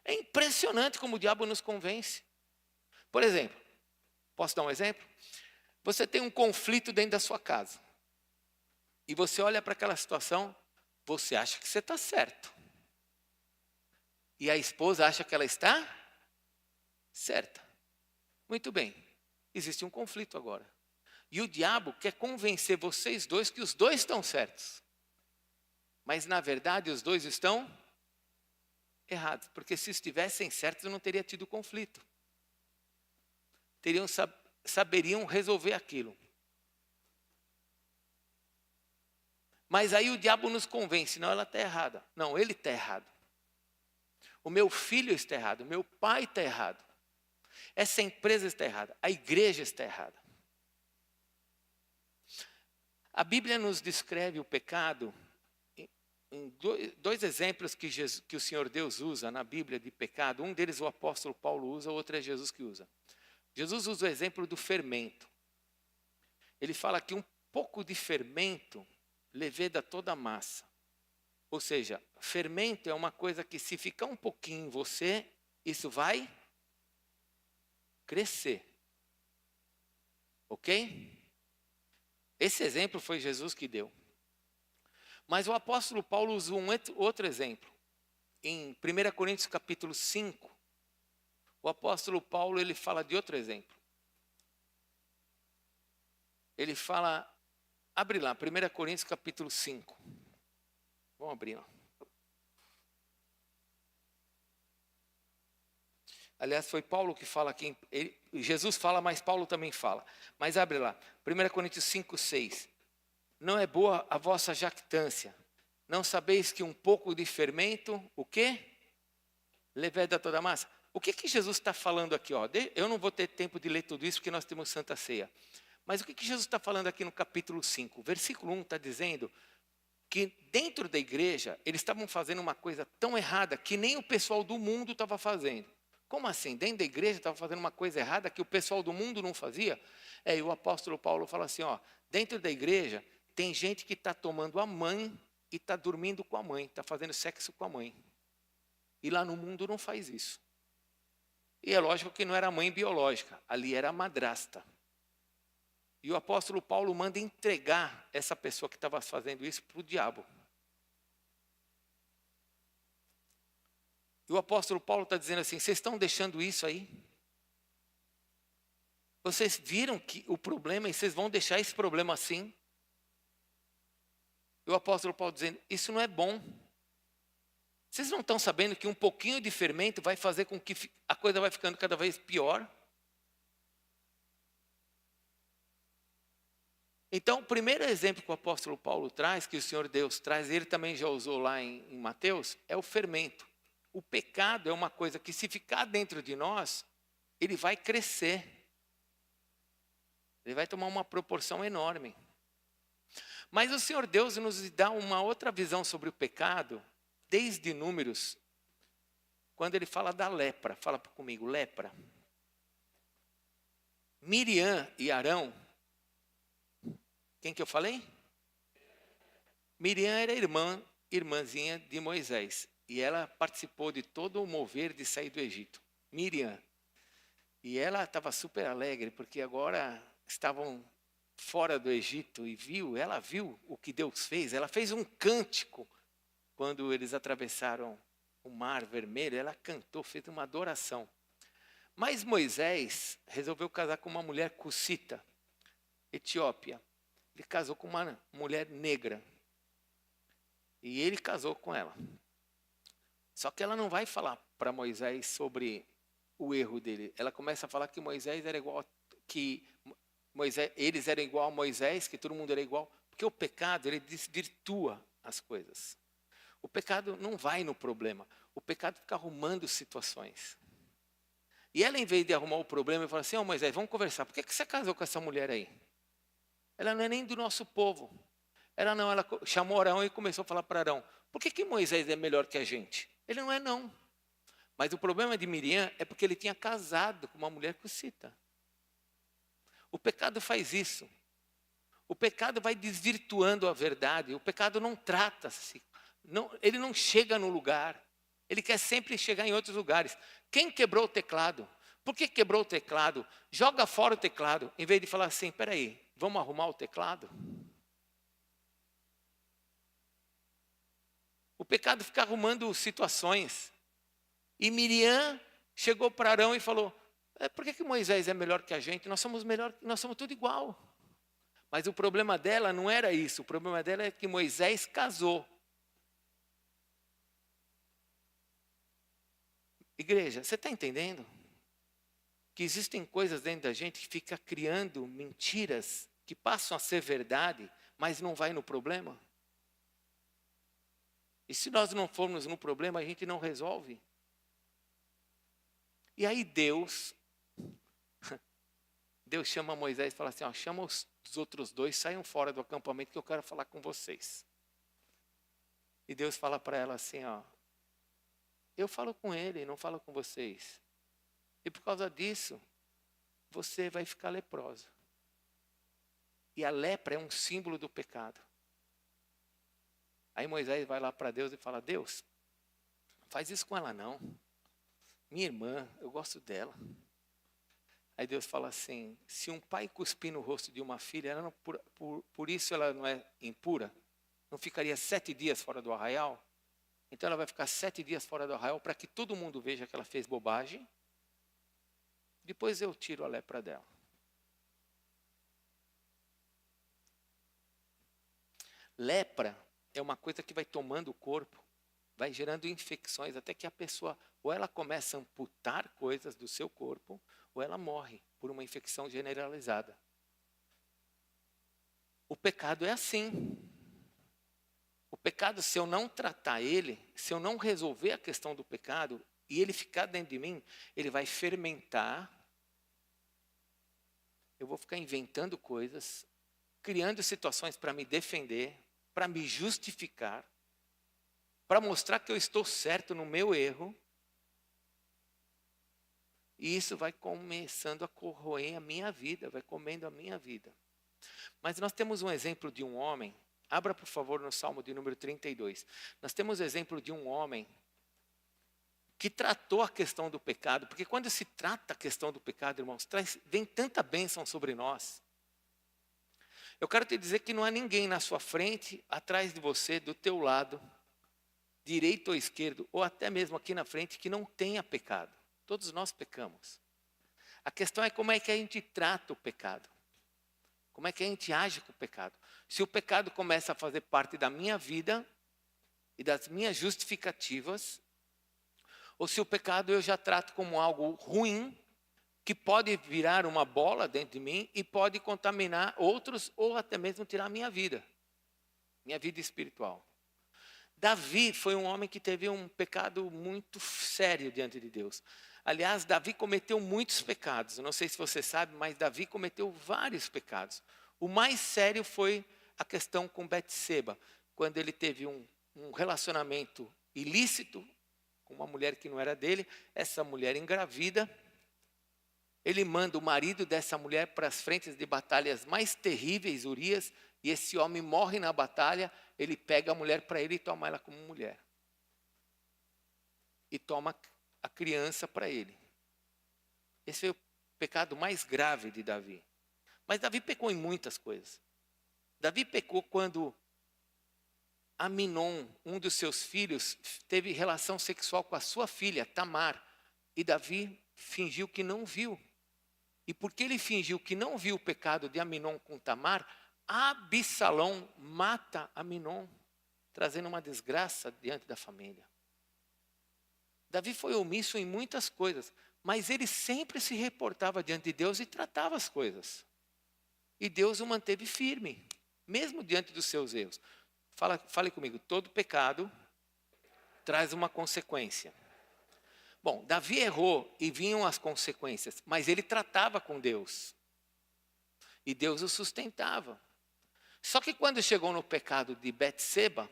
É impressionante como o diabo nos convence. Por exemplo, posso dar um exemplo? Você tem um conflito dentro da sua casa. E você olha para aquela situação, você acha que você está certo. E a esposa acha que ela está certa. Muito bem, existe um conflito agora. E o diabo quer convencer vocês dois que os dois estão certos. Mas na verdade os dois estão errados. Porque se estivessem certos não teria tido conflito. Saberiam resolver aquilo. Mas aí o diabo nos convence, não, ela está errada. Não, ele está errado. O meu filho está errado, o meu pai está errado. Essa empresa está errada, a igreja está errada. A Bíblia nos descreve o pecado em dois exemplos que o Senhor Deus usa na Bíblia de pecado. Um deles o apóstolo Paulo usa, o outro é Jesus que usa. Jesus usa o exemplo do fermento. Ele fala que um pouco de fermento leveda toda a massa. Ou seja, fermento é uma coisa que se ficar um pouquinho em você, isso vai crescer. Ok? Esse exemplo foi Jesus que deu. Mas o apóstolo Paulo usa um outro exemplo. Em 1 Coríntios capítulo 5, o apóstolo Paulo ele fala de outro exemplo. Ele fala, abre lá, 1 Coríntios capítulo 5. Vamos abrir lá. Aliás, foi Paulo que fala aqui. Jesus fala, mas Paulo também fala. Mas abre lá, 1 Coríntios 5, 6. Não é boa a vossa jactância. Não sabeis que um pouco de fermento, o quê? Leveda toda a massa. O que Jesus está falando aqui? Ó? Eu não vou ter tempo de ler tudo isso, porque nós temos Santa Ceia. Mas o que Jesus está falando aqui no capítulo 5? Versículo 1 está dizendo que dentro da igreja, eles estavam fazendo uma coisa tão errada que nem o pessoal do mundo estava fazendo. Como assim? Dentro da igreja estava fazendo uma coisa errada que o pessoal do mundo não fazia? E o apóstolo Paulo fala assim, ó, dentro da igreja tem gente que está tomando a mãe e está dormindo com a mãe, está fazendo sexo com a mãe. E lá no mundo não faz isso. E é lógico que não era a mãe biológica, ali era a madrasta. E o apóstolo Paulo manda entregar essa pessoa que estava fazendo isso para o diabo. E o apóstolo Paulo está dizendo assim, vocês estão deixando isso aí? Vocês viram que o problema, e vocês vão deixar esse problema assim? E o apóstolo Paulo dizendo, isso não é bom. Vocês não estão sabendo que um pouquinho de fermento vai fazer com que a coisa vai ficando cada vez pior? Então, o primeiro exemplo que o apóstolo Paulo traz, que o Senhor Deus traz, ele também já usou lá em Mateus, é o fermento. O pecado é uma coisa que se ficar dentro de nós, ele vai crescer. Ele vai tomar uma proporção enorme. Mas o Senhor Deus nos dá uma outra visão sobre o pecado, desde Números, quando ele fala da lepra. Fala comigo, lepra. Miriam e Arão, quem que eu falei? Miriam era irmãzinha de Moisés. E ela participou de todo o mover de sair do Egito. Miriam. E ela estava super alegre, porque agora estavam fora do Egito e ela viu o que Deus fez. Ela fez um cântico quando eles atravessaram o Mar Vermelho. Ela cantou, fez uma adoração. Mas Moisés resolveu casar com uma mulher cussita, Etiópia. Ele casou com uma mulher negra. E ele casou com ela. Só que ela não vai falar para Moisés sobre o erro dele. Ela começa a falar que Moisés era igual, eles eram igual a Moisés, que todo mundo era igual. Porque o pecado, ele desvirtua as coisas. O pecado não vai no problema. O pecado fica arrumando situações. E ela, em vez de arrumar o problema, fala assim, Moisés, vamos conversar. Por que você casou com essa mulher aí? Ela não é nem do nosso povo. Ela chamou Arão e começou a falar para Arão, por que Moisés é melhor que a gente? Ele não é não. Mas o problema de Miriam é porque ele tinha casado com uma mulher cussita. O pecado faz isso. O pecado vai desvirtuando a verdade. O pecado não trata-se. Ele não chega no lugar. Ele quer sempre chegar em outros lugares. Quem quebrou o teclado? Por que quebrou o teclado? Joga fora o teclado. Em vez de falar assim, peraí, vamos arrumar o teclado? O pecado fica arrumando situações. E Miriam chegou para Arão e falou, por que Moisés é melhor que a gente? Nós somos tudo igual. Mas o problema dela não era isso. O problema dela é que Moisés casou. Igreja, você está entendendo? Que existem coisas dentro da gente que fica criando mentiras que passam a ser verdade, mas não vai no problema? E se nós não formos no problema, a gente não resolve. E aí Deus chama Moisés e fala assim, chama os outros dois, saiam fora do acampamento que eu quero falar com vocês. E Deus fala para ela assim, ó, eu falo com ele, não falo com vocês. E por causa disso, você vai ficar leprosa. E a lepra é um símbolo do pecado. Aí Moisés vai lá para Deus e fala, Deus, não faz isso com ela não. Minha irmã, eu gosto dela. Aí Deus fala assim, se um pai cuspir no rosto de uma filha, ela não, por isso ela não é impura? Não ficaria 7 dias fora do arraial? Então ela vai ficar 7 dias fora do arraial para que todo mundo veja que ela fez bobagem. Depois eu tiro a lepra dela. Lepra é uma coisa que vai tomando o corpo, vai gerando infecções, até que a pessoa, ou ela começa a amputar coisas do seu corpo, ou ela morre por uma infecção generalizada. O pecado é assim. O pecado, se eu não tratar ele, se eu não resolver a questão do pecado, e ele ficar dentro de mim, ele vai fermentar. Eu vou ficar inventando coisas, criando situações para me defender, para me justificar, para mostrar que eu estou certo no meu erro. E isso vai começando a corroer a minha vida, vai comendo a minha vida. Mas nós temos um exemplo de um homem, abra por favor no Salmo de número 32. Nós temos o exemplo de um homem que tratou a questão do pecado, porque quando se trata a questão do pecado, irmãos, vem tanta bênção sobre nós. Eu quero te dizer que não há ninguém na sua frente, atrás de você, do teu lado, direito ou esquerdo, ou até mesmo aqui na frente, que não tenha pecado. Todos nós pecamos. A questão é como é que a gente trata o pecado. Como é que a gente age com o pecado. Se o pecado começa a fazer parte da minha vida e das minhas justificativas, ou se o pecado eu já trato como algo ruim, que pode virar uma bola dentro de mim e pode contaminar outros ou até mesmo tirar minha vida espiritual. Davi foi um homem que teve um pecado muito sério diante de Deus. Aliás, Davi cometeu muitos pecados. Eu não sei se você sabe, mas Davi cometeu vários pecados. O mais sério foi a questão com Betseba, quando ele teve um relacionamento ilícito com uma mulher que não era dele, essa mulher engravida. Ele manda o marido dessa mulher para as frentes de batalhas mais terríveis, Urias, e esse homem morre na batalha, ele pega a mulher para ele e toma ela como mulher. E toma a criança para ele. Esse foi o pecado mais grave de Davi. Mas Davi pecou em muitas coisas. Davi pecou quando Aminon, um dos seus filhos, teve relação sexual com a sua filha, Tamar. E Davi fingiu que não viu. E porque ele fingiu que não viu o pecado de Aminon com Tamar, Absalão mata Aminon, trazendo uma desgraça diante da família. Davi foi omisso em muitas coisas, mas ele sempre se reportava diante de Deus e tratava as coisas. E Deus o manteve firme, mesmo diante dos seus erros. Fale comigo, todo pecado traz uma consequência. Bom, Davi errou e vinham as consequências, mas ele tratava com Deus. E Deus o sustentava. Só que quando chegou no pecado de Betseba,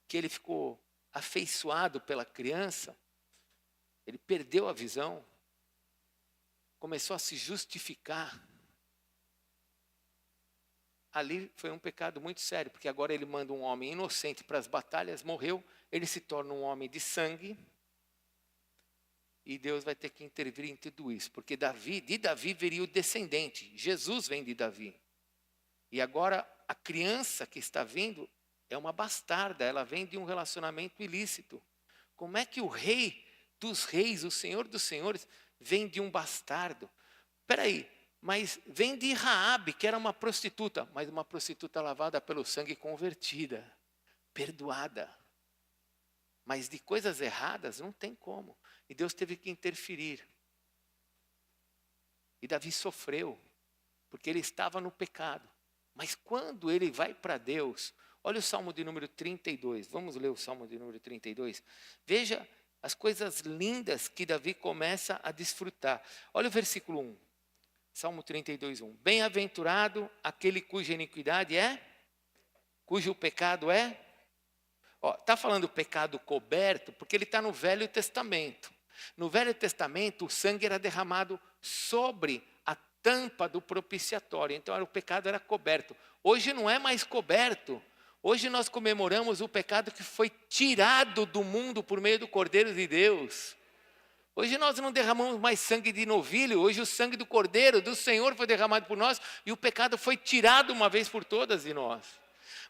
que ele ficou afeiçoado pela criança, ele perdeu a visão, começou a se justificar. Ali foi um pecado muito sério, porque agora ele manda um homem inocente para as batalhas, morreu, ele se torna um homem de sangue, e Deus vai ter que intervir em tudo isso, porque de Davi viria o descendente, Jesus vem de Davi. E agora a criança que está vindo é uma bastarda, ela vem de um relacionamento ilícito. Como é que o rei dos reis, o senhor dos senhores, vem de um bastardo? Espera aí, mas vem de Raabe, que era uma prostituta, mas uma prostituta lavada pelo sangue, convertida, perdoada. Mas de coisas erradas não tem como. E Deus teve que interferir. E Davi sofreu, porque ele estava no pecado. Mas quando ele vai para Deus, olha o Salmo de número 32, vamos ler o Salmo de número 32. Veja as coisas lindas que Davi começa a desfrutar. Olha o versículo 1, Salmo 32, 1. Bem-aventurado aquele cuja iniquidade cujo pecado é Está falando pecado coberto porque ele está no Velho Testamento. No Velho Testamento, o sangue era derramado sobre a tampa do propiciatório. Então, o pecado era coberto. Hoje não é mais coberto. Hoje nós comemoramos o pecado que foi tirado do mundo por meio do Cordeiro de Deus. Hoje nós não derramamos mais sangue de novilho. Hoje o sangue do Cordeiro, do Senhor, foi derramado por nós. E o pecado foi tirado uma vez por todas de nós.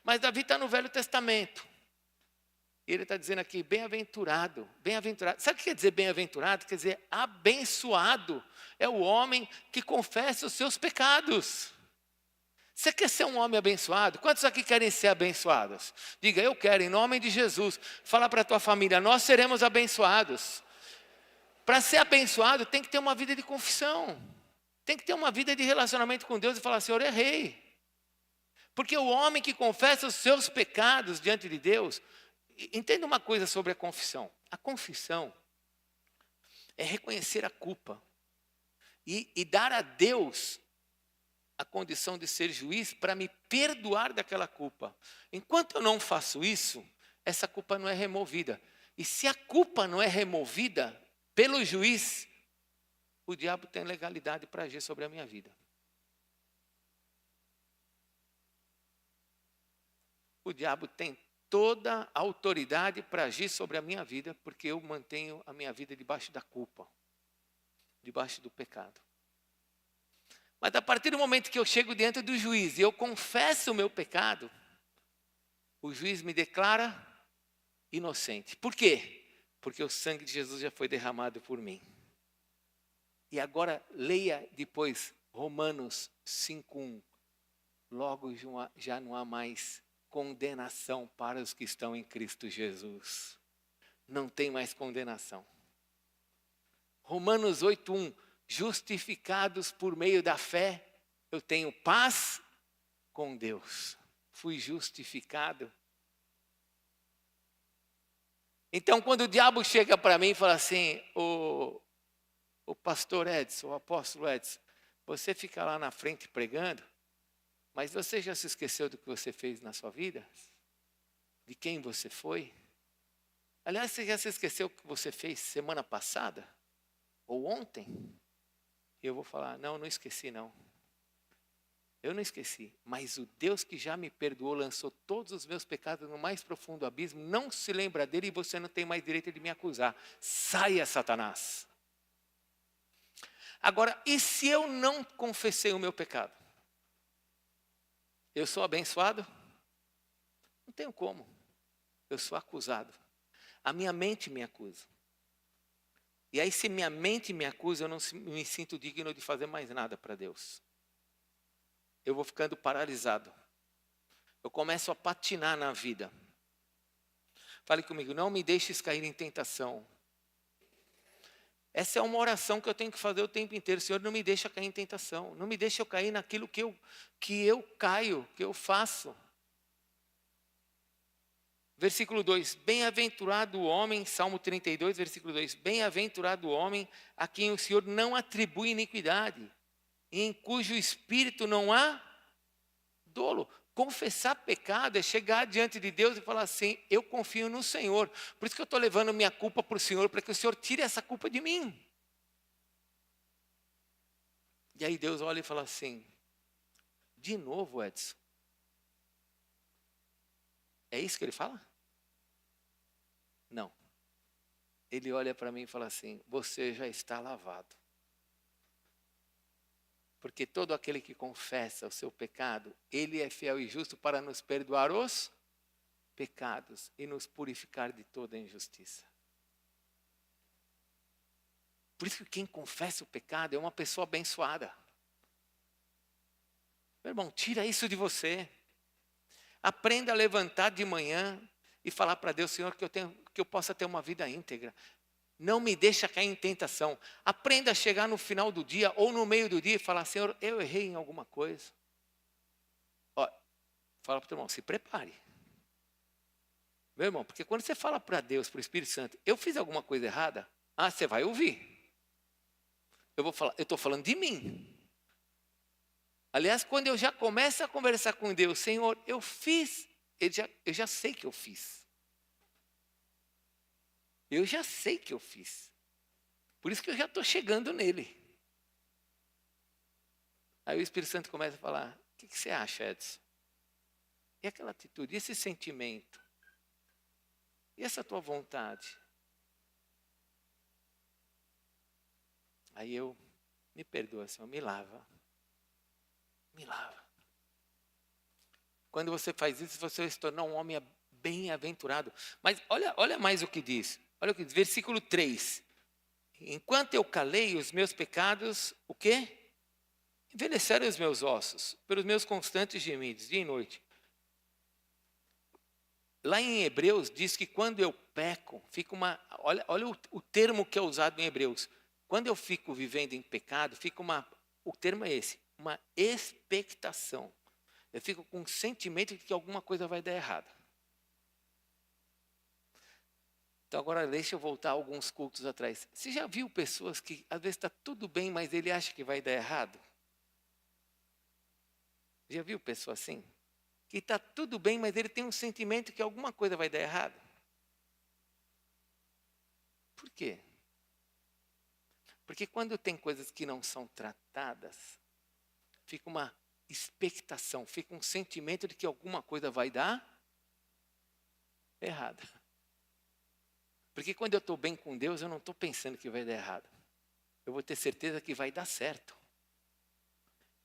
Mas Davi está no Velho Testamento. E ele está dizendo aqui, bem-aventurado, bem-aventurado. Sabe o que quer dizer bem-aventurado? Quer dizer abençoado. É o homem que confessa os seus pecados. Você quer ser um homem abençoado? Quantos aqui querem ser abençoados? Diga, eu quero, em nome de Jesus. Fala para a tua família, nós seremos abençoados. Para ser abençoado, tem que ter uma vida de confissão. Tem que ter uma vida de relacionamento com Deus e falar, Senhor, errei. Porque o homem que confessa os seus pecados diante de Deus... Entenda uma coisa sobre a confissão. A confissão é reconhecer a culpa e dar a Deus a condição de ser juiz para me perdoar daquela culpa. Enquanto eu não faço isso, essa culpa não é removida. E se a culpa não é removida pelo juiz, o diabo tem legalidade para agir sobre a minha vida. O diabo tem toda a autoridade para agir sobre a minha vida, porque eu mantenho a minha vida debaixo da culpa, debaixo do pecado. Mas a partir do momento que eu chego diante do juiz e eu confesso o meu pecado, o juiz me declara inocente. Por quê? Porque o sangue de Jesus já foi derramado por mim. E agora leia depois Romanos 5:1. Logo já não há mais condenação para os que estão em Cristo Jesus. Não tem mais condenação. Romanos 8:1. Justificados por meio da fé, eu tenho paz com Deus. Fui justificado. Então, quando o diabo chega para mim e fala assim, o pastor Edson, o apóstolo Edson, você fica lá na frente pregando, mas você já se esqueceu do que você fez na sua vida? De quem você foi? Aliás, você já se esqueceu o que você fez semana passada? Ou ontem? E eu vou falar, não esqueci não. Eu não esqueci, mas o Deus que já me perdoou, lançou todos os meus pecados no mais profundo abismo, não se lembra dele e você não tem mais direito de me acusar. Saia, Satanás. Agora, e se eu não confessei o meu pecado? Eu sou abençoado? Não tenho como. Eu sou acusado. A minha mente me acusa. E aí, se minha mente me acusa, eu não me sinto digno de fazer mais nada para Deus. Eu vou ficando paralisado. Eu começo a patinar na vida. Fale comigo, não me deixes cair em tentação. Essa é uma oração que eu tenho que fazer o tempo inteiro. Senhor, não me deixa cair em tentação. Não me deixa eu cair naquilo que eu caio, que eu faço. Versículo 2, bem-aventurado o homem, Salmo 32, versículo 2, bem-aventurado o homem a quem o Senhor não atribui iniquidade, e em cujo espírito não há dolo. Confessar pecado é chegar diante de Deus e falar assim, eu confio no Senhor. Por isso que eu estou levando minha culpa para o Senhor, para que o Senhor tire essa culpa de mim. E aí Deus olha e fala assim, de novo, Edson? É isso que ele fala? Não. Ele olha para mim e fala assim, você já está lavado. Porque todo aquele que confessa o seu pecado, ele é fiel e justo para nos perdoar os pecados e nos purificar de toda injustiça. Por isso que quem confessa o pecado é uma pessoa abençoada. Meu irmão, tira isso de você. Aprenda a levantar de manhã e falar para Deus, Senhor, que eu possa ter uma vida íntegra. Não me deixa cair em tentação. Aprenda a chegar no final do dia ou no meio do dia e falar, Senhor, eu errei em alguma coisa. Ó, fala para o teu irmão, se prepare. Meu irmão, porque quando você fala para Deus, para o Espírito Santo, eu fiz alguma coisa errada, você vai ouvir. Eu estou falando de mim. Aliás, quando eu já começo a conversar com Deus, Senhor, eu fiz, eu já sei que eu fiz. Eu já sei que eu fiz. Por isso que eu já estou chegando nele. Aí o Espírito Santo começa a falar, o que você acha, Edson? E aquela atitude, e esse sentimento? E essa tua vontade? Aí eu, me perdoa, Senhor, me lava. Me lava. Quando você faz isso, você vai se tornar um homem bem-aventurado. Mas olha mais o que diz. Olha o que diz, versículo 3. Enquanto eu calei os meus pecados, o quê? Envelheceram os meus ossos, pelos meus constantes gemidos, dia e noite. Lá em Hebreus diz que quando eu peco, fica uma... Olha o termo que é usado em Hebreus. Quando eu fico vivendo em pecado, fica uma... O termo é esse, uma expectação. Eu fico com um sentimento de que alguma coisa vai dar errado. Então agora deixa eu voltar alguns cultos atrás. Você já viu pessoas que às vezes está tudo bem, mas ele acha que vai dar errado? Já viu pessoa assim? Que está tudo bem, mas ele tem um sentimento que alguma coisa vai dar errado. Por quê? Porque quando tem coisas que não são tratadas, fica uma expectação, fica um sentimento de que alguma coisa vai dar errado. Porque quando eu estou bem com Deus, eu não estou pensando que vai dar errado. Eu vou ter certeza que vai dar certo.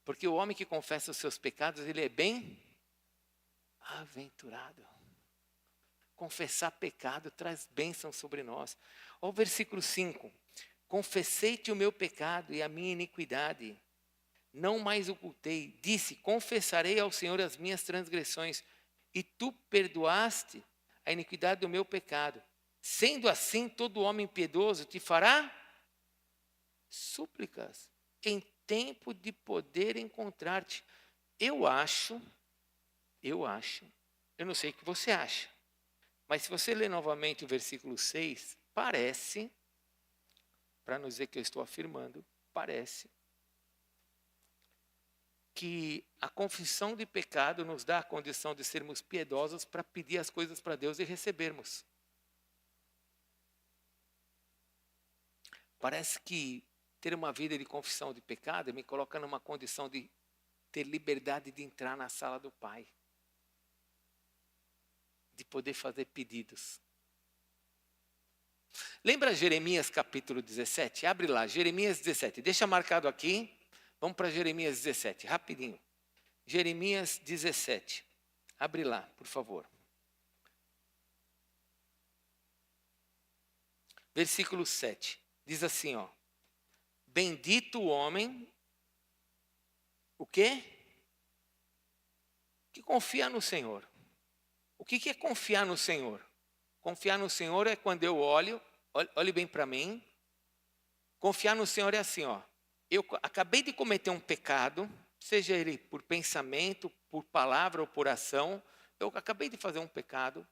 Porque o homem que confessa os seus pecados, ele é bem-aventurado. Confessar pecado traz bênção sobre nós. Olha o versículo 5. Confessei-te o meu pecado e a minha iniquidade. Não mais ocultei. Disse, confessarei ao Senhor as minhas transgressões. E tu perdoaste a iniquidade do meu pecado. Sendo assim, todo homem piedoso te fará súplicas em tempo de poder encontrar-te. Eu não sei o que você acha, mas se você ler novamente o versículo 6, parece, para não dizer que eu estou afirmando, parece que a confissão de pecado nos dá a condição de sermos piedosos para pedir as coisas para Deus e recebermos. Parece que ter uma vida de confissão de pecado me coloca numa condição de ter liberdade de entrar na sala do Pai. De poder fazer pedidos. Lembra Jeremias capítulo 17? Abre lá, Jeremias 17. Deixa marcado aqui. Vamos para Jeremias 17, rapidinho. Jeremias 17. Abre lá, por favor. Versículo 7. Diz assim, ó. Bendito o homem, o quê? Que confia no Senhor. O que é confiar no Senhor? Confiar no Senhor é quando eu olhe bem para mim. Confiar no Senhor é assim, ó. Eu acabei de cometer um pecado, seja ele por pensamento, por palavra ou por ação. Eu acabei de fazer um pecado,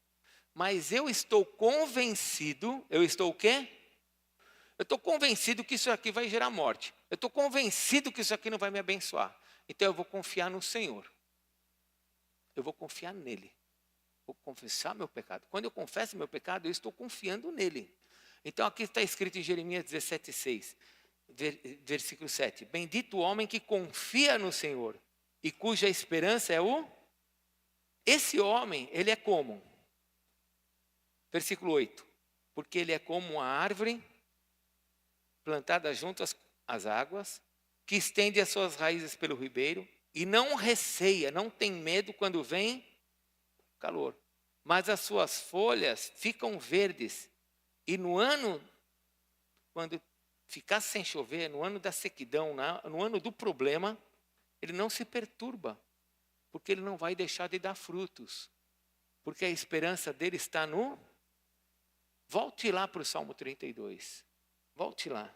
mas eu estou convencido, eu estou o quê? Eu estou convencido que isso aqui vai gerar morte. Eu estou convencido que isso aqui não vai me abençoar. Então eu vou confiar no Senhor. Eu vou confiar nele. Vou confessar meu pecado. Quando eu confesso meu pecado, eu estou confiando nele. Então aqui está escrito em Jeremias 17:6, versículo 7. Bendito o homem que confia no Senhor e cuja esperança é o... Esse homem, ele é como? Versículo 8. Porque ele é como uma árvore plantada junto às águas, que estende as suas raízes pelo ribeiro e não receia, não tem medo quando vem calor. Mas as suas folhas ficam verdes. E no ano, quando ficar sem chover, no ano da sequidão, no ano do problema, ele não se perturba, porque ele não vai deixar de dar frutos. Porque a esperança dele está no... Volte lá para o Salmo 32. Volte lá.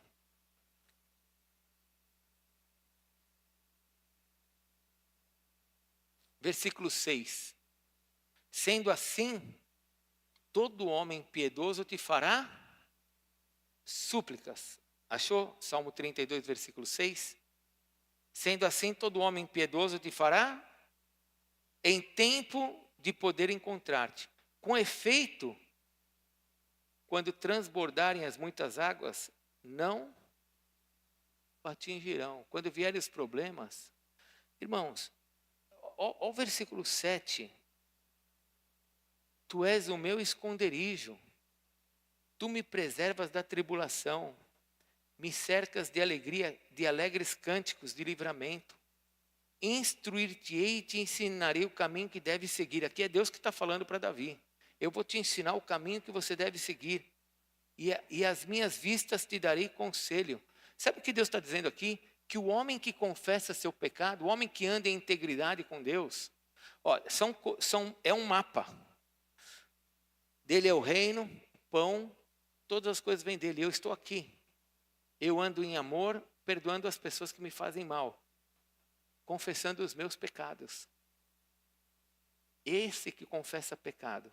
Versículo 6. Sendo assim, todo homem piedoso te fará súplicas. Achou? Salmo 32, versículo 6. Sendo assim, todo homem piedoso te fará em tempo de poder encontrar-te. Com efeito, quando transbordarem as muitas águas, não o atingirão. Quando vierem os problemas, irmãos, olha o versículo 7. Tu és o meu esconderijo, tu me preservas da tribulação, me cercas de alegria, de alegres cânticos de livramento. Instruir-te-ei e te ensinarei o caminho que deve seguir. Aqui é Deus que está falando para Davi. Eu vou te ensinar o caminho que você deve seguir. E as minhas vistas te darei conselho. Sabe o que Deus está dizendo aqui? Que o homem que confessa seu pecado, o homem que anda em integridade com Deus, ó, é um mapa. Dele é o reino, o pão, todas as coisas vêm dele. Eu estou aqui. Eu ando em amor, perdoando as pessoas que me fazem mal, confessando os meus pecados. Esse que confessa pecado,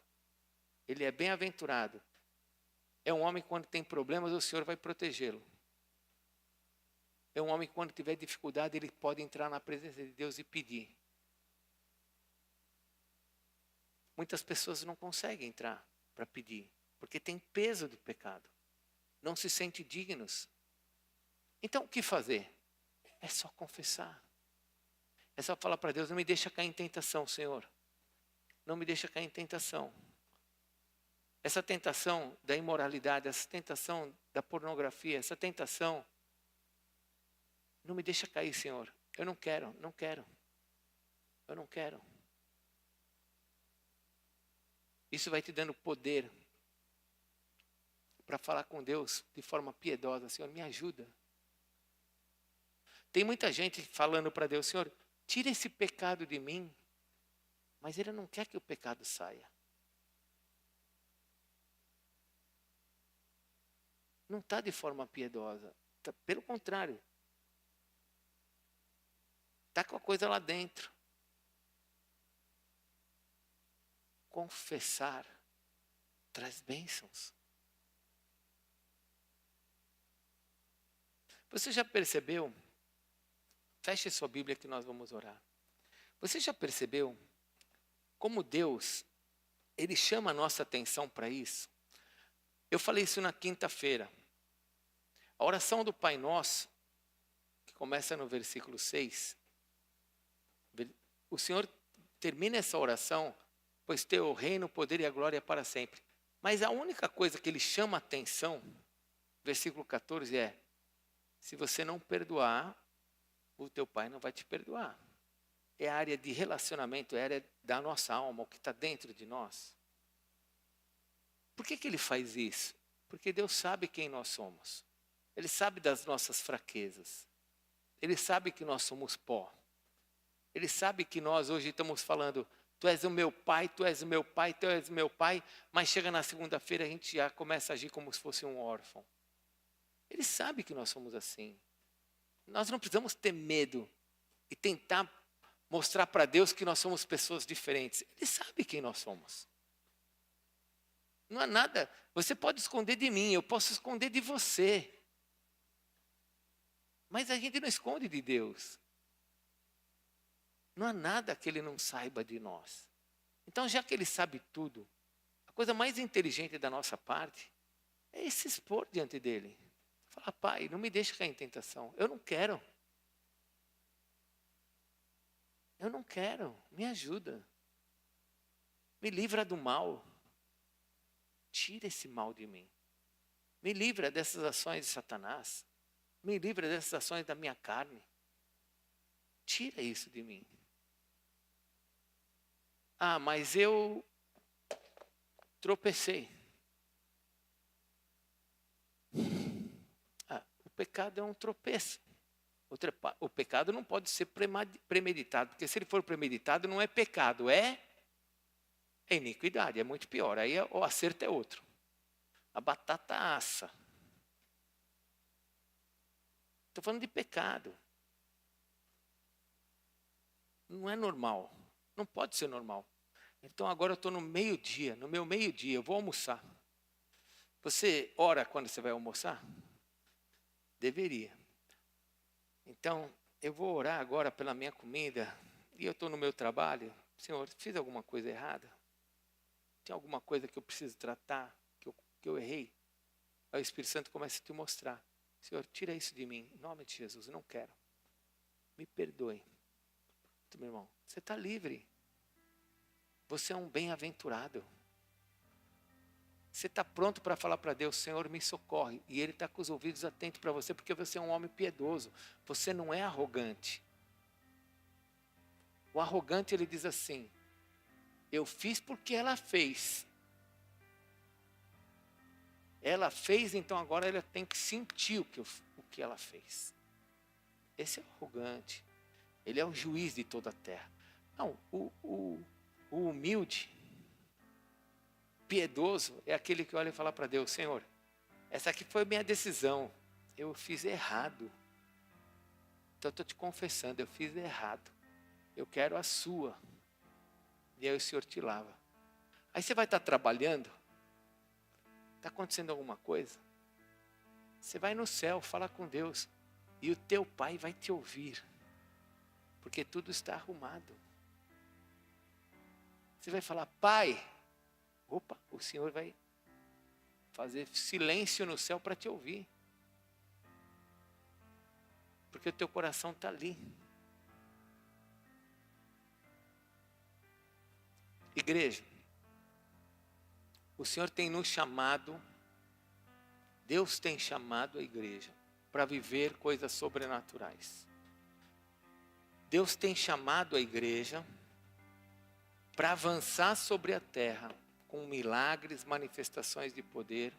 ele é bem-aventurado. É um homem que quando tem problemas, o Senhor vai protegê-lo. É um homem que quando tiver dificuldade, ele pode entrar na presença de Deus e pedir. Muitas pessoas não conseguem entrar para pedir, porque tem peso do pecado. Não se sentem dignos. Então, o que fazer? É só confessar. É só falar para Deus, não me deixa cair em tentação, Senhor. Não me deixa cair em tentação. Essa tentação da imoralidade, essa tentação da pornografia, essa tentação, não me deixa cair, Senhor. Eu não quero, não quero. Eu não quero. Isso vai te dando poder para falar com Deus de forma piedosa. Senhor, me ajuda. Tem muita gente falando para Deus, Senhor, tira esse pecado de mim. Mas Ele não quer que o pecado saia. Não está de forma piedosa. Pelo contrário. Está com a coisa lá dentro. Confessar traz bênçãos. Você já percebeu? Feche sua Bíblia que nós vamos orar. Você já percebeu como Deus, Ele chama a nossa atenção para isso? Eu falei isso na quinta-feira. A oração do Pai Nosso, que começa no versículo 6, o Senhor termina essa oração, pois teu o reino, o poder e a glória para sempre. Mas a única coisa que Ele chama a atenção, versículo 14 é, se você não perdoar, o teu Pai não vai te perdoar. É a área de relacionamento, é a área da nossa alma, o que está dentro de nós. Por que Ele faz isso? Porque Deus sabe quem nós somos. Ele sabe das nossas fraquezas. Ele sabe que nós somos pó. Ele sabe que nós hoje estamos falando, tu és o meu pai, tu és o meu pai, tu és o meu pai, mas chega na segunda-feira a gente já começa a agir como se fosse um órfão. Ele sabe que nós somos assim. Nós não precisamos ter medo e tentar mostrar para Deus que nós somos pessoas diferentes. Ele sabe quem nós somos. Não há nada, você pode esconder de mim, eu posso esconder de você. Mas a gente não esconde de Deus. Não há nada que Ele não saiba de nós. Então, já que Ele sabe tudo, a coisa mais inteligente da nossa parte é se expor diante dEle. Falar, Pai, não me deixe cair em tentação. Eu não quero. Eu não quero. Me ajuda. Me livra do mal. Tira esse mal de mim. Me livra dessas ações de Satanás. Me livra dessas ações da minha carne. Tira isso de mim. Ah, mas eu tropecei. O pecado é um tropeço. O pecado não pode ser premeditado, porque se ele for premeditado não é pecado, é iniquidade, é muito pior. Aí o acerto é outro. A batata assa. Estou falando de pecado. Não é normal. Não pode ser normal. Então agora eu estou no meio-dia. No meu meio-dia eu vou almoçar. Você ora quando você vai almoçar? Deveria. Então eu vou orar agora pela minha comida. E eu estou no meu trabalho. Senhor, fiz alguma coisa errada? Tem alguma coisa que eu preciso tratar? Que eu que eu errei. Aí o Espírito Santo começa a te mostrar. Senhor, tira isso de mim, em nome de Jesus, eu não quero. Me perdoe. Meu irmão, você está livre. Você é um bem-aventurado. Você está pronto para falar para Deus, Senhor, me socorre. E Ele está com os ouvidos atentos para você, porque você é um homem piedoso. Você não é arrogante. O arrogante, ele diz assim, eu fiz porque ela fez. Ela fez, então agora ela tem que sentir o que ela fez. Esse é o arrogante. Ele é o juiz de toda a terra. Não, o humilde, piedoso, é aquele que olha e fala para Deus, Senhor, essa aqui foi minha decisão. Eu fiz errado. Então eu estou te confessando, eu fiz errado. Eu quero a sua. E aí o Senhor te lava. Aí você vai estar trabalhando. Está acontecendo alguma coisa? Você vai no céu, fala com Deus. E o teu Pai vai te ouvir. Porque tudo está arrumado. Você vai falar, Pai. Opa, o Senhor vai fazer silêncio no céu para te ouvir. Porque o teu coração está ali. Igreja, o Senhor tem nos chamado, Deus tem chamado a igreja para viver coisas sobrenaturais. Deus tem chamado a igreja para avançar sobre a terra com milagres, manifestações de poder.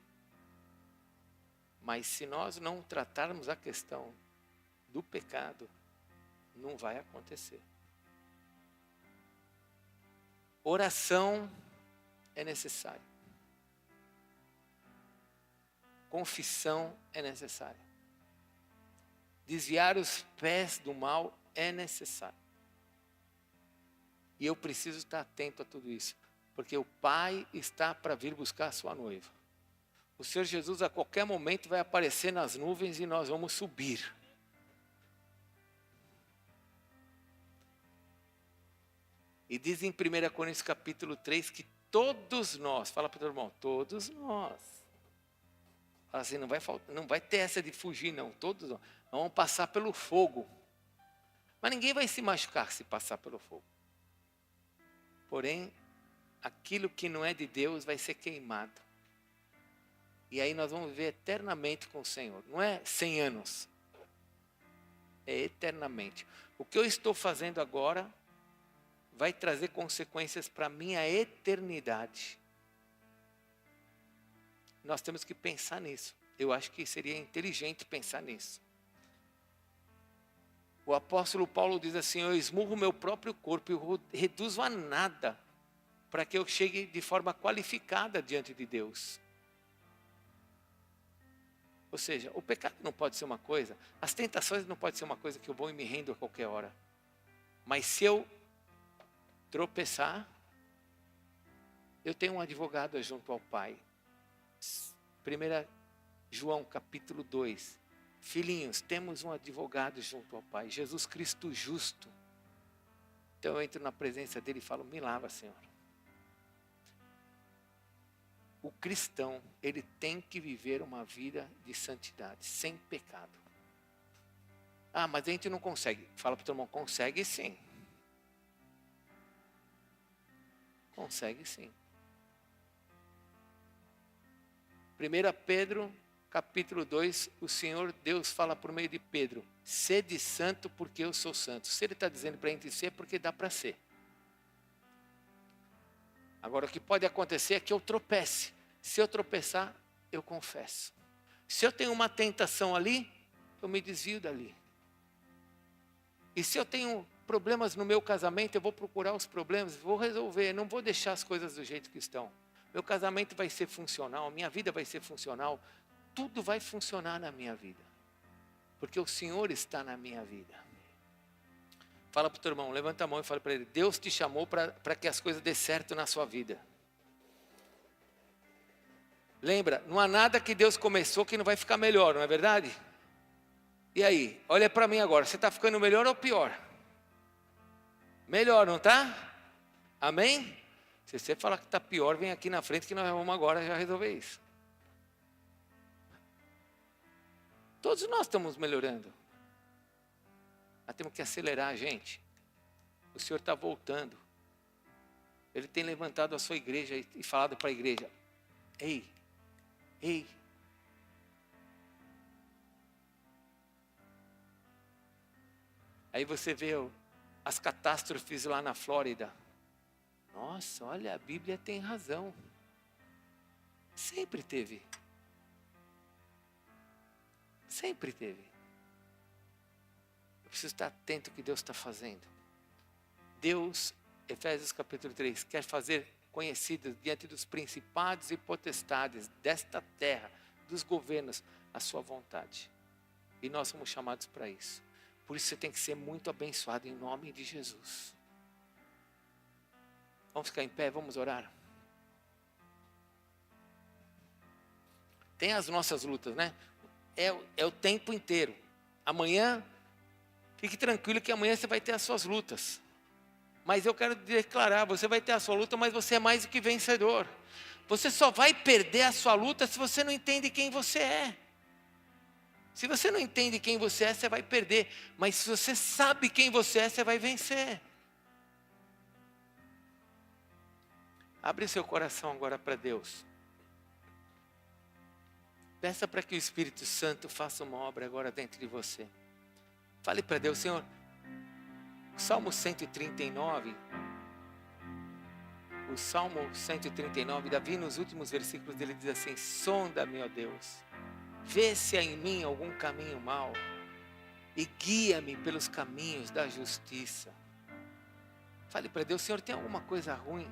Mas se nós não tratarmos a questão do pecado, não vai acontecer. Oração é necessária. Confissão é necessária. Desviar os pés do mal é necessário. E eu preciso estar atento a tudo isso. Porque o Pai está para vir buscar a sua noiva. O Senhor Jesus a qualquer momento vai aparecer nas nuvens e nós vamos subir. E diz em 1 Coríntios capítulo 3 que todos nós, fala para o teu irmão, todos nós. Fala assim, não vai ter essa de fugir não, todos nós vamos passar pelo fogo. Mas ninguém vai se machucar se passar pelo fogo. Porém, aquilo que não é de Deus vai ser queimado. E aí nós vamos viver eternamente com o Senhor. Não é 100 anos. É eternamente. O que eu estou fazendo agora vai trazer consequências para a minha eternidade. Nós temos que pensar nisso. Eu acho que seria inteligente pensar nisso. O apóstolo Paulo diz assim, eu esmurro meu próprio corpo e eu reduzo a nada para que eu chegue de forma qualificada diante de Deus. Ou seja, o pecado não pode ser uma coisa, as tentações não podem ser uma coisa que eu vou e me rendo a qualquer hora. Mas se eu tropeçar, eu tenho um advogado junto ao Pai. 1 João capítulo 2. Filhinhos, temos um advogado junto ao Pai, Jesus Cristo justo. Então eu entro na presença dele e falo, me lava, Senhor. O cristão, ele tem que viver uma vida de santidade, sem pecado. Ah, mas a gente não consegue. Fala para o teu irmão, consegue sim. Consegue sim. 1 Pedro, capítulo 2, o Senhor Deus fala por meio de Pedro, sede santo porque eu sou santo. Se ele está dizendo para a gente ser, é porque dá para ser. Agora, o que pode acontecer é que eu tropece. Se eu tropeçar, eu confesso. Se eu tenho uma tentação ali, eu me desvio dali. E se eu tenho problemas no meu casamento, eu vou procurar os problemas, vou resolver, não vou deixar as coisas do jeito que estão. Meu casamento vai ser funcional, minha vida vai ser funcional, tudo vai funcionar na minha vida. Porque o Senhor está na minha vida. Fala para o teu irmão, levanta a mão e fala para ele, Deus te chamou para que as coisas dê certo na sua vida. Lembra, não há nada que Deus começou que não vai ficar melhor, não é verdade? E aí, olha para mim agora, você está ficando melhor ou pior? Melhor, não está? Amém? Se você falar que está pior, vem aqui na frente que nós vamos agora já resolver isso. Todos nós estamos melhorando. Nós temos que acelerar, gente. O Senhor está voltando. Ele tem levantado a sua igreja e falado para a igreja: ei. Aí você vê as catástrofes lá na Flórida. Nossa, olha, a Bíblia tem razão. Sempre teve. Sempre teve. Eu preciso estar atento ao que Deus está fazendo. Deus, Efésios capítulo 3, quer fazer conhecido diante dos principados e potestades desta terra, dos governos, a sua vontade. E nós somos chamados para isso. Por isso você tem que ser muito abençoado em nome de Jesus. Vamos ficar em pé, vamos orar. Tem as nossas lutas, né? É o tempo inteiro. Amanhã, fique tranquilo que amanhã você vai ter as suas lutas. Mas eu quero declarar, você vai ter a sua luta, mas você é mais do que vencedor. Você só vai perder a sua luta se você não entende quem você é. Se você não entende quem você é, você vai perder. Mas se você sabe quem você é, você vai vencer. Abre seu coração agora para Deus. Peça para que o Espírito Santo faça uma obra agora dentro de você. Fale para Deus: Senhor, Salmo 139, o Salmo 139, Davi nos últimos versículos dele diz assim: sonda-me, ó Deus, vê se há em mim algum caminho mau e guia-me pelos caminhos da justiça. Fale para Deus: Senhor, tem alguma coisa ruim?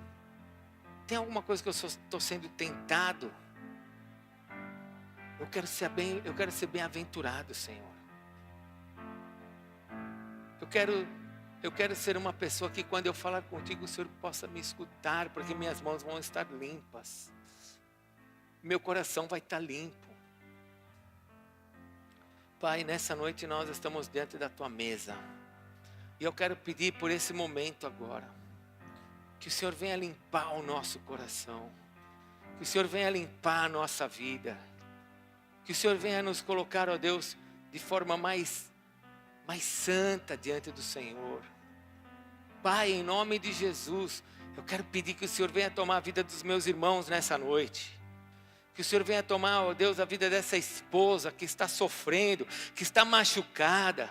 Tem alguma coisa que eu estou sendo tentado? Eu quero ser bem-aventurado, Senhor. Eu quero ser uma pessoa que quando eu falar contigo, o Senhor possa me escutar, porque minhas mãos vão estar limpas. Meu coração vai estar limpo. Pai, nessa noite nós estamos diante da tua mesa. E eu quero pedir por esse momento agora, que o Senhor venha limpar o nosso coração. Que o Senhor venha limpar a nossa vida. Que o Senhor venha nos colocar, ó Deus, de forma mais santa diante do Senhor. Pai, em nome de Jesus, eu quero pedir que o Senhor venha tomar a vida dos meus irmãos nessa noite. Que o Senhor venha tomar, ó Deus, a vida dessa esposa que está sofrendo, que está machucada,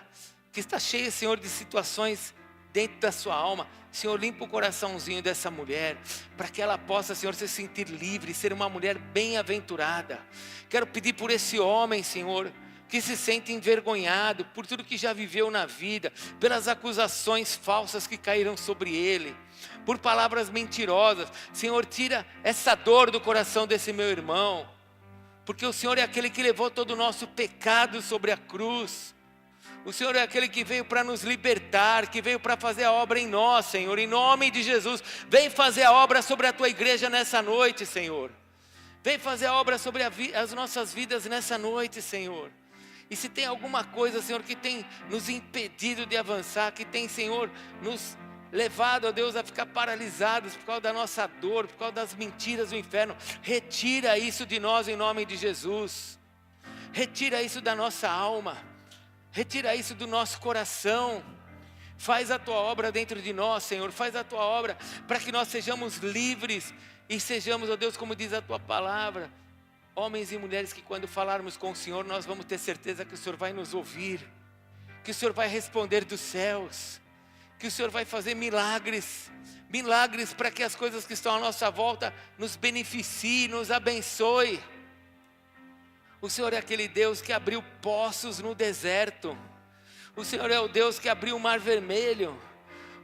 que está cheia, Senhor, de situações dentro da sua alma. Senhor, limpa o coraçãozinho dessa mulher, para que ela possa, Senhor, se sentir livre, ser uma mulher bem-aventurada. Quero pedir por esse homem, Senhor, que se sente envergonhado por tudo que já viveu na vida, pelas acusações falsas que caíram sobre ele, por palavras mentirosas. Senhor, tira essa dor do coração desse meu irmão, porque o Senhor é aquele que levou todo o nosso pecado sobre a cruz. O Senhor é aquele que veio para nos libertar, que veio para fazer a obra em nós, Senhor. Em nome de Jesus, vem fazer a obra sobre a tua igreja nessa noite, Senhor. Vem fazer a obra sobre as nossas vidas nessa noite, Senhor. E se tem alguma coisa, Senhor, que tem nos impedido de avançar, que tem, Senhor, nos levado, ó Deus, a ficar paralisados por causa da nossa dor, por causa das mentiras do inferno, retira isso de nós em nome de Jesus. Retira isso da nossa alma. Retira isso do nosso coração. Faz a tua obra dentro de nós, Senhor. Faz a tua obra para que nós sejamos livres e sejamos, ó Deus, como diz a tua palavra, homens e mulheres que quando falarmos com o Senhor, nós vamos ter certeza que o Senhor vai nos ouvir, que o Senhor vai responder dos céus, que o Senhor vai fazer milagres para que as coisas que estão à nossa volta nos beneficiem, nos abençoe. O Senhor é aquele Deus que abriu poços no deserto. O Senhor é o Deus que abriu o mar vermelho.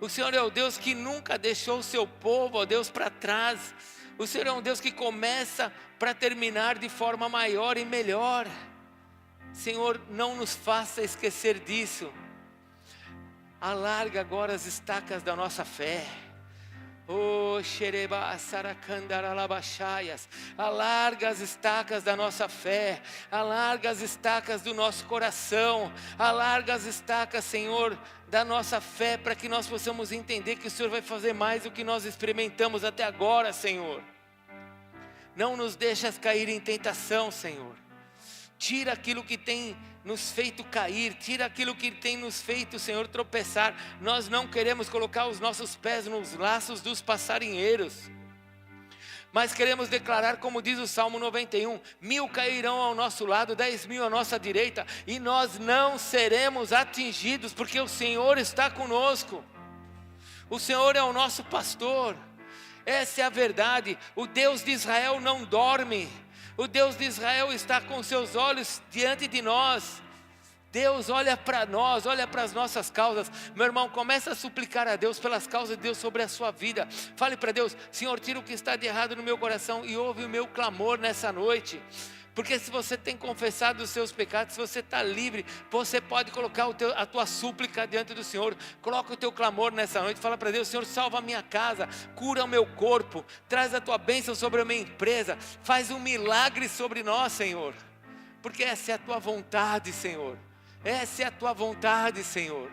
O Senhor é o Deus que nunca deixou o seu povo, ó Deus, para trás. O Senhor é um Deus que começa para terminar de forma maior e melhor. Senhor, não nos faça esquecer disso. Alarga agora as estacas da nossa fé. Oh, xereba saracandaralabachaias. Alarga as estacas da nossa fé. Alarga as estacas do nosso coração. Alarga as estacas, Senhor, da nossa fé, para que nós possamos entender que o Senhor vai fazer mais do que nós experimentamos até agora, Senhor. Não nos deixas cair em tentação, Senhor. Tira aquilo que tem nos feito cair, tira aquilo que tem nos feito, Senhor, tropeçar. Nós não queremos colocar os nossos pés nos laços dos passarinheiros, mas queremos declarar, como diz o Salmo 91, 1000 cairão ao nosso lado, 10.000 à nossa direita, e nós não seremos atingidos, porque o Senhor está conosco. O Senhor é o nosso pastor. Essa é a verdade. O Deus de Israel não dorme. O Deus de Israel está com seus olhos diante de nós. Deus olha para nós, olha para as nossas causas. Meu irmão, começa a suplicar a Deus pelas causas de Deus sobre a sua vida. Fale para Deus: Senhor, tira o que está de errado no meu coração e ouve o meu clamor nessa noite. Porque se você tem confessado os seus pecados, se você está livre, você pode colocar a tua súplica diante do Senhor. Coloca o teu clamor nessa noite. Fala para Deus: Senhor, salva a minha casa, cura o meu corpo, traz a tua bênção sobre a minha empresa, faz um milagre sobre nós, Senhor. Porque essa é a tua vontade, Senhor. Essa é a tua vontade, Senhor.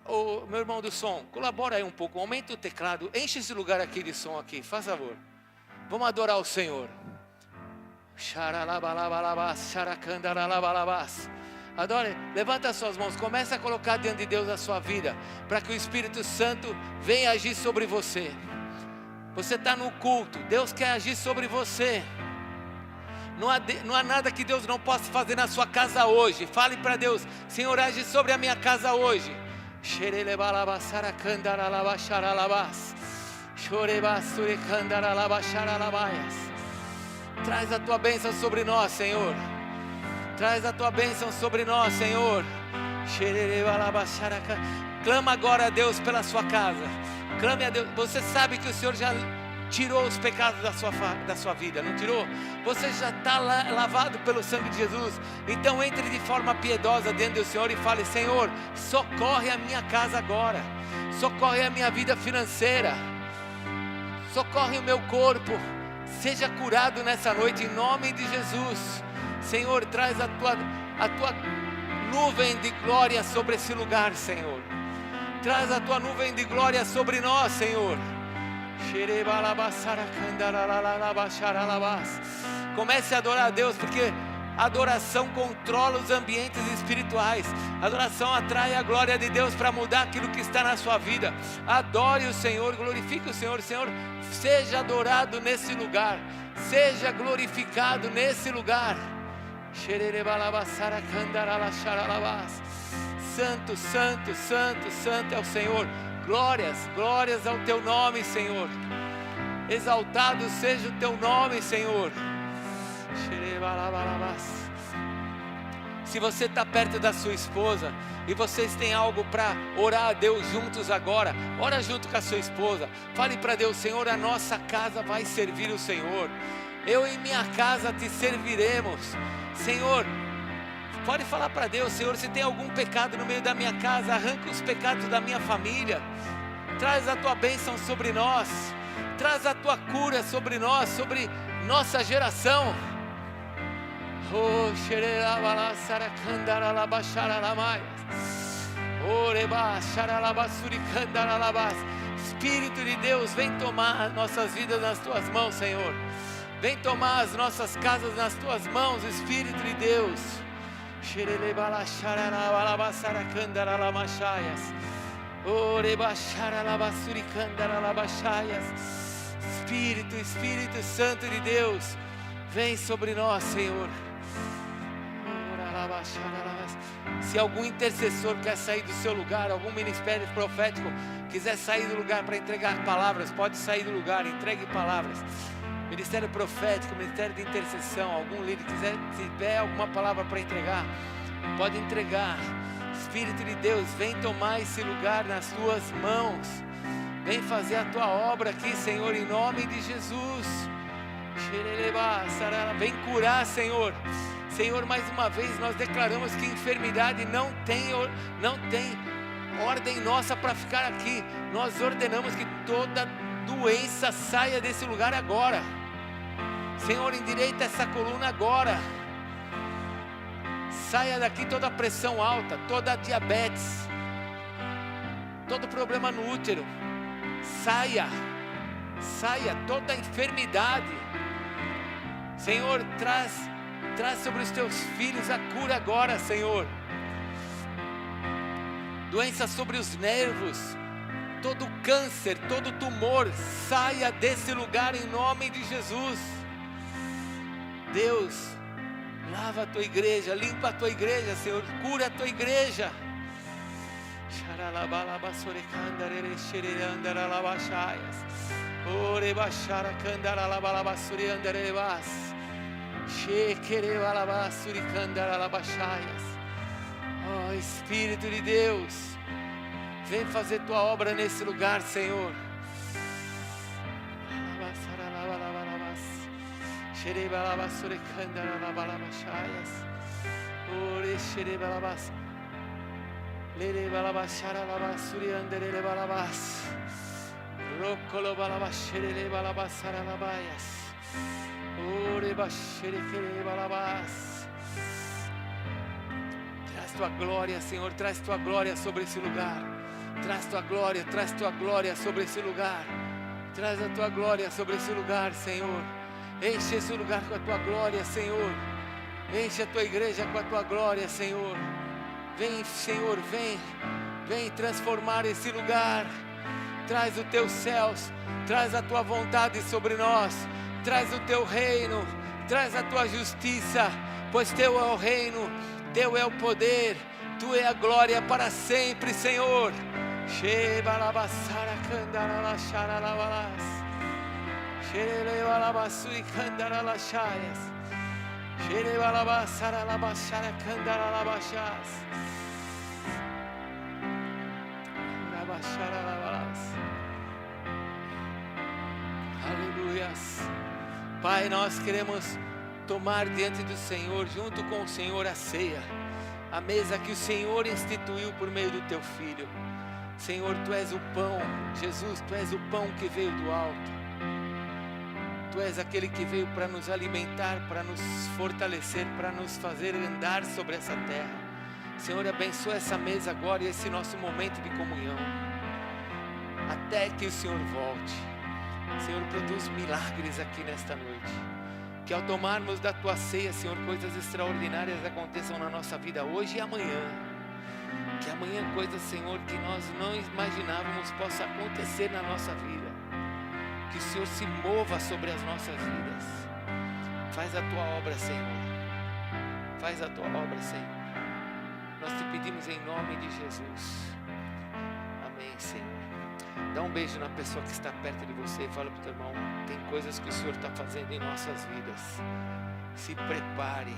Oh, meu irmão do som, colabora aí um pouco, aumenta o teclado, enche esse lugar aqui de som aqui, faz favor. Vamos adorar o Senhor. Adore, levanta as suas mãos, começa a colocar diante de Deus a sua vida, para que o Espírito Santo venha agir sobre você. Você está no culto, Deus quer agir sobre você. Não há nada que Deus não possa fazer na sua casa hoje. Fale para Deus: Senhor, age sobre a minha casa hoje. Traz a tua bênção sobre nós, Senhor. Traz a tua bênção sobre nós, Senhor. Clama agora a Deus pela sua casa. Clame a Deus. Você sabe que o Senhor já tirou os pecados da sua vida, não tirou? Você já está lavado pelo sangue de Jesus. Então entre de forma piedosa diante do Senhor e fale: Senhor, socorre a minha casa agora, socorre a minha vida financeira, socorre o meu corpo. Seja curado nessa noite em nome de Jesus. Senhor, traz a tua nuvem de glória sobre esse lugar, Senhor. Traz a tua nuvem de glória sobre nós, Senhor. Comece a adorar a Deus, porque a adoração controla os ambientes espirituais. A adoração atrai a glória de Deus para mudar aquilo que está na sua vida. Adore o Senhor, glorifique o Senhor. Senhor, seja adorado nesse lugar, seja glorificado nesse lugar. Santo, santo, santo, santo é o Senhor. Glórias, glórias ao teu nome, Senhor. Exaltado seja o teu nome, Senhor. Se você está perto da sua esposa e vocês têm algo para orar a Deus juntos agora, ora junto com a sua esposa. Fale para Deus: Senhor, a nossa casa vai servir o Senhor. Eu e minha casa te serviremos. Senhor, pode falar para Deus: Senhor, se tem algum pecado no meio da minha casa, arranca os pecados da minha família. Traz a tua bênção sobre nós. Traz a tua cura sobre nós, sobre nossa geração. Oh, Espírito de Deus, vem tomar nossas vidas nas tuas mãos, Senhor. Vem tomar as nossas casas nas tuas mãos, Espírito de Deus. Espírito, Espírito Santo de Deus, vem sobre nós, Senhor. Se algum intercessor quer sair do seu lugar, algum ministério profético quiser sair do lugar para entregar palavras, pode sair do lugar, entregue palavras. Ministério profético, ministério de intercessão, algum líder quiser, se tiver alguma palavra para entregar, pode entregar. Espírito de Deus, vem tomar esse lugar nas tuas mãos. Vem fazer a tua obra aqui, Senhor, em nome de Jesus. Vem curar, Senhor. Senhor, mais uma vez nós declaramos que enfermidade não tem ordem nossa para ficar aqui. Nós ordenamos que toda doença saia desse lugar agora. Senhor, endireita essa coluna agora. Saia daqui toda pressão alta, toda diabetes, todo problema no útero. Saia saia toda enfermidade. Senhor, traz sobre os teus filhos a cura agora, Senhor. Doença sobre os nervos, todo câncer, todo tumor, saia desse lugar em nome de Jesus. Deus, lava a tua igreja, limpa a tua igreja, Senhor, cura a tua igreja. Oh, Espírito de Deus, vem fazer tua obra nesse lugar, Senhor. Traz tua glória, Senhor, traz tua glória sobre esse lugar. Traz tua glória sobre esse lugar. Traz a tua glória sobre esse lugar, Senhor. Enche esse lugar com a tua glória, Senhor. Enche a tua igreja com a tua glória, Senhor. Vem, Senhor, vem transformar esse lugar. Traz os teus céus, traz a tua vontade sobre nós. Traz o teu reino, traz a tua justiça, pois teu é o reino, teu é o poder, tu é a glória para sempre, Senhor. Aleluias. Pai, nós queremos tomar diante do Senhor, junto com o Senhor, a ceia, a mesa que o Senhor instituiu por meio do teu Filho. Senhor, tu és o pão, Jesus, tu és o pão que veio do alto. Tu és aquele que veio para nos alimentar, para nos fortalecer, para nos fazer andar sobre essa terra. Senhor, abençoa essa mesa agora e esse nosso momento de comunhão, até que o Senhor volte. Senhor, produz milagres aqui nesta noite. Que ao tomarmos da tua ceia, Senhor, coisas extraordinárias aconteçam na nossa vida hoje e amanhã. Que amanhã coisas, Senhor, que nós não imaginávamos possa acontecer na nossa vida. Que o Senhor se mova sobre as nossas vidas. Faz a tua obra, Senhor. Faz a tua obra, Senhor. Nós te pedimos em nome de Jesus. Amém, Senhor. Dá um beijo na pessoa que está perto de você e fala para o teu irmão: tem coisas que o Senhor está fazendo em nossas vidas. Se prepare.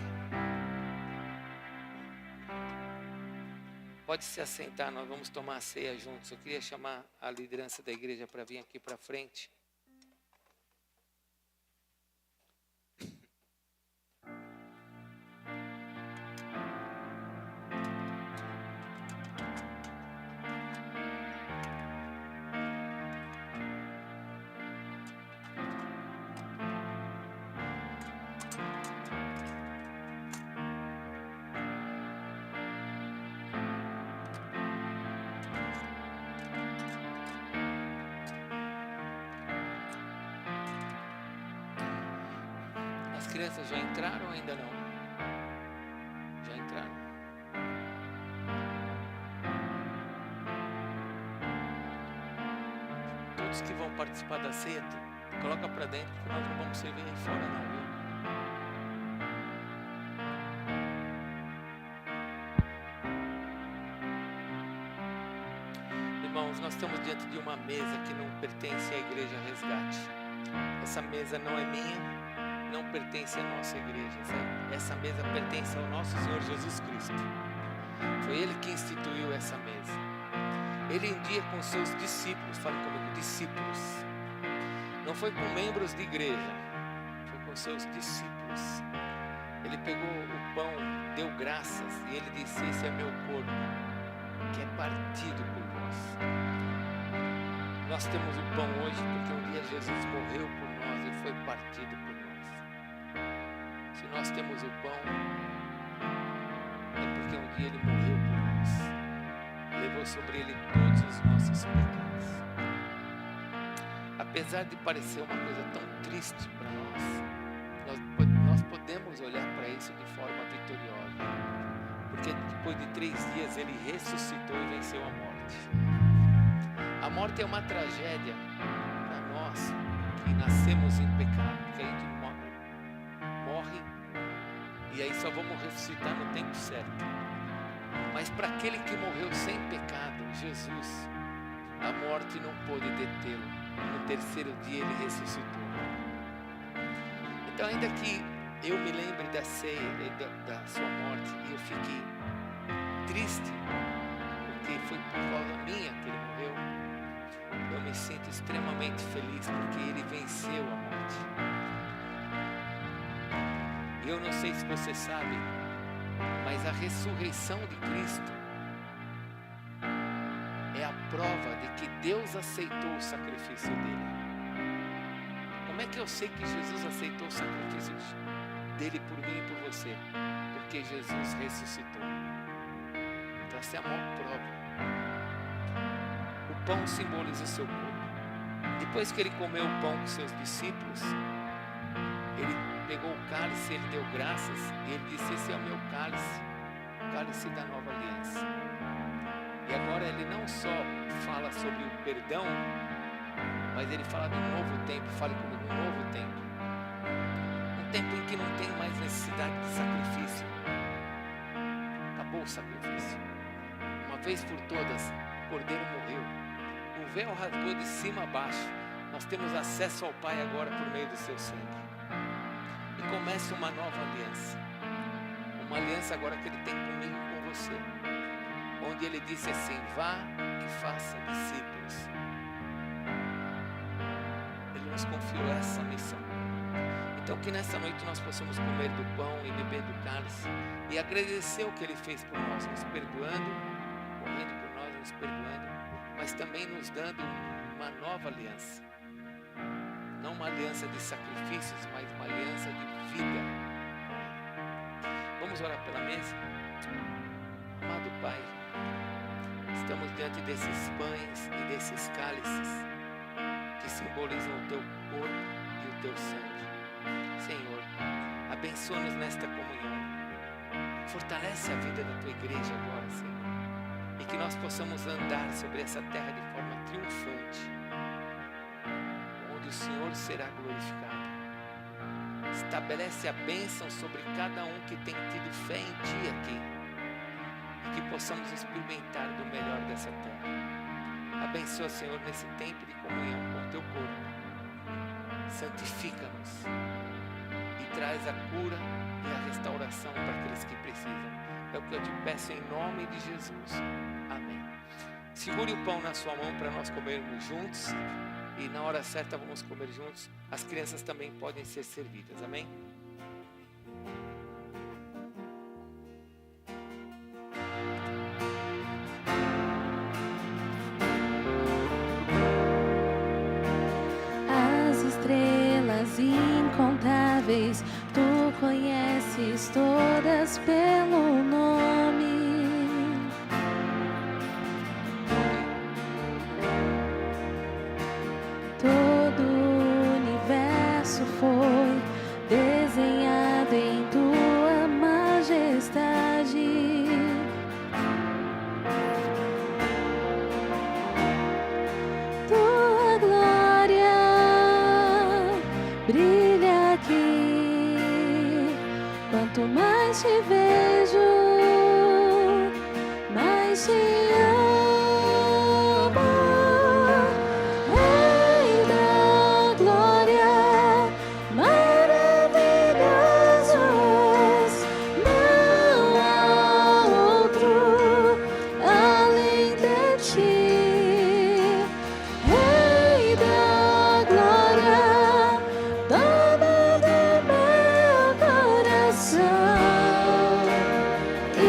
Pode se assentar, nós vamos tomar a ceia juntos. Eu queria chamar a liderança da igreja para vir aqui para frente. As crianças já entraram ou ainda não? Já entraram. Todos que vão participar da ceia, coloca para dentro, porque nós não vamos servir aí fora não, viu? Irmãos, nós estamos diante de uma mesa que não pertence à Igreja Resgate. Essa mesa não é minha, não pertence à nossa igreja. Essa mesa pertence ao nosso Senhor Jesus Cristo. Foi Ele que instituiu essa mesa. Ele um dia com seus discípulos, fale comigo, discípulos. Não foi com membros de igreja, foi com seus discípulos. Ele pegou o pão, deu graças e Ele disse: esse é meu corpo, que é partido por vós. Nós temos o pão hoje porque um dia Jesus morreu por nós e foi partido por nós. Se nós temos o pão, é porque um dia Ele morreu por nós, levou sobre Ele todos os nossos pecados. A apesar de parecer uma coisa tão triste para nós podemos olhar para isso de forma vitoriosa, porque depois de 3 dias ele ressuscitou e venceu a morte. A morte é uma tragédia para nós que nascemos em pecado, porque a gente morre e aí só vamos ressuscitar no tempo certo. Mas para aquele que morreu sem pecado, Jesus, a morte não pôde detê-lo. No 3º dia ele ressuscitou. Então, ainda que eu me lembre da ceia, da sua morte, e eu fique triste, porque foi por causa minha que ele morreu, eu me sinto extremamente feliz, porque ele venceu a morte. E eu não sei se você sabe, mas a ressurreição de Cristo é a prova de que Deus aceitou o sacrifício dele. Como é que eu sei que Jesus aceitou o sacrifício dele por mim e por você? Porque Jesus ressuscitou. Então essa é a maior prova. O pão simboliza o seu corpo. Depois que ele comeu o pão com seus discípulos, ele pegou o cálice, ele deu graças e ele disse: esse é o meu cálice, o cálice da nova aliança. E agora ele não só fala sobre o perdão, mas ele fala de um novo tempo. Fale comigo, um novo tempo. Um tempo em que não tem mais necessidade de sacrifício. Acabou o sacrifício. Uma vez por todas, o Cordeiro morreu. O véu rasgou de cima a baixo. Nós temos acesso ao Pai agora por meio do seu sangue. E começa uma nova aliança. Uma aliança agora que ele tem comigo e com você. Onde ele disse assim: vá e faça discípulos. Ele nos confiou essa missão. Então que nessa noite nós possamos comer do pão e beber do cálice e agradecer o que ele fez por nós, nos perdoando, morrendo por nós, nos perdoando, mas também nos dando uma nova aliança. Não uma aliança de sacrifícios, mas uma aliança de vida. Vamos orar pela mesa? Amado Pai, estamos diante desses pães e desses cálices que simbolizam o teu corpo e o teu sangue. Senhor, abençoa-nos nesta comunhão. Fortalece a vida da tua igreja agora, Senhor. E que nós possamos andar sobre essa terra de forma triunfante, onde o Senhor será glorificado. Estabelece a bênção sobre cada um que tem tido fé em Ti aqui. Que possamos experimentar do melhor dessa terra. Abençoa, Senhor, nesse tempo de comunhão com o teu corpo. Santifica-nos e traz a cura e a restauração para aqueles que precisam. É o que eu te peço em nome de Jesus. Amém. Segure o pão na sua mão para nós comermos juntos. E na hora certa vamos comer juntos. As crianças também podem ser servidas. Amém? Incontáveis, tu conheces todas pelo nome. Todo o universo foi desenhado em tua majestade. Tua glória brilha aqui. Quanto mais te vejo, mais te amo. Rei da glória, maravilhoso és. Não há outro além de ti. Rei da glória, dono do meu coração. E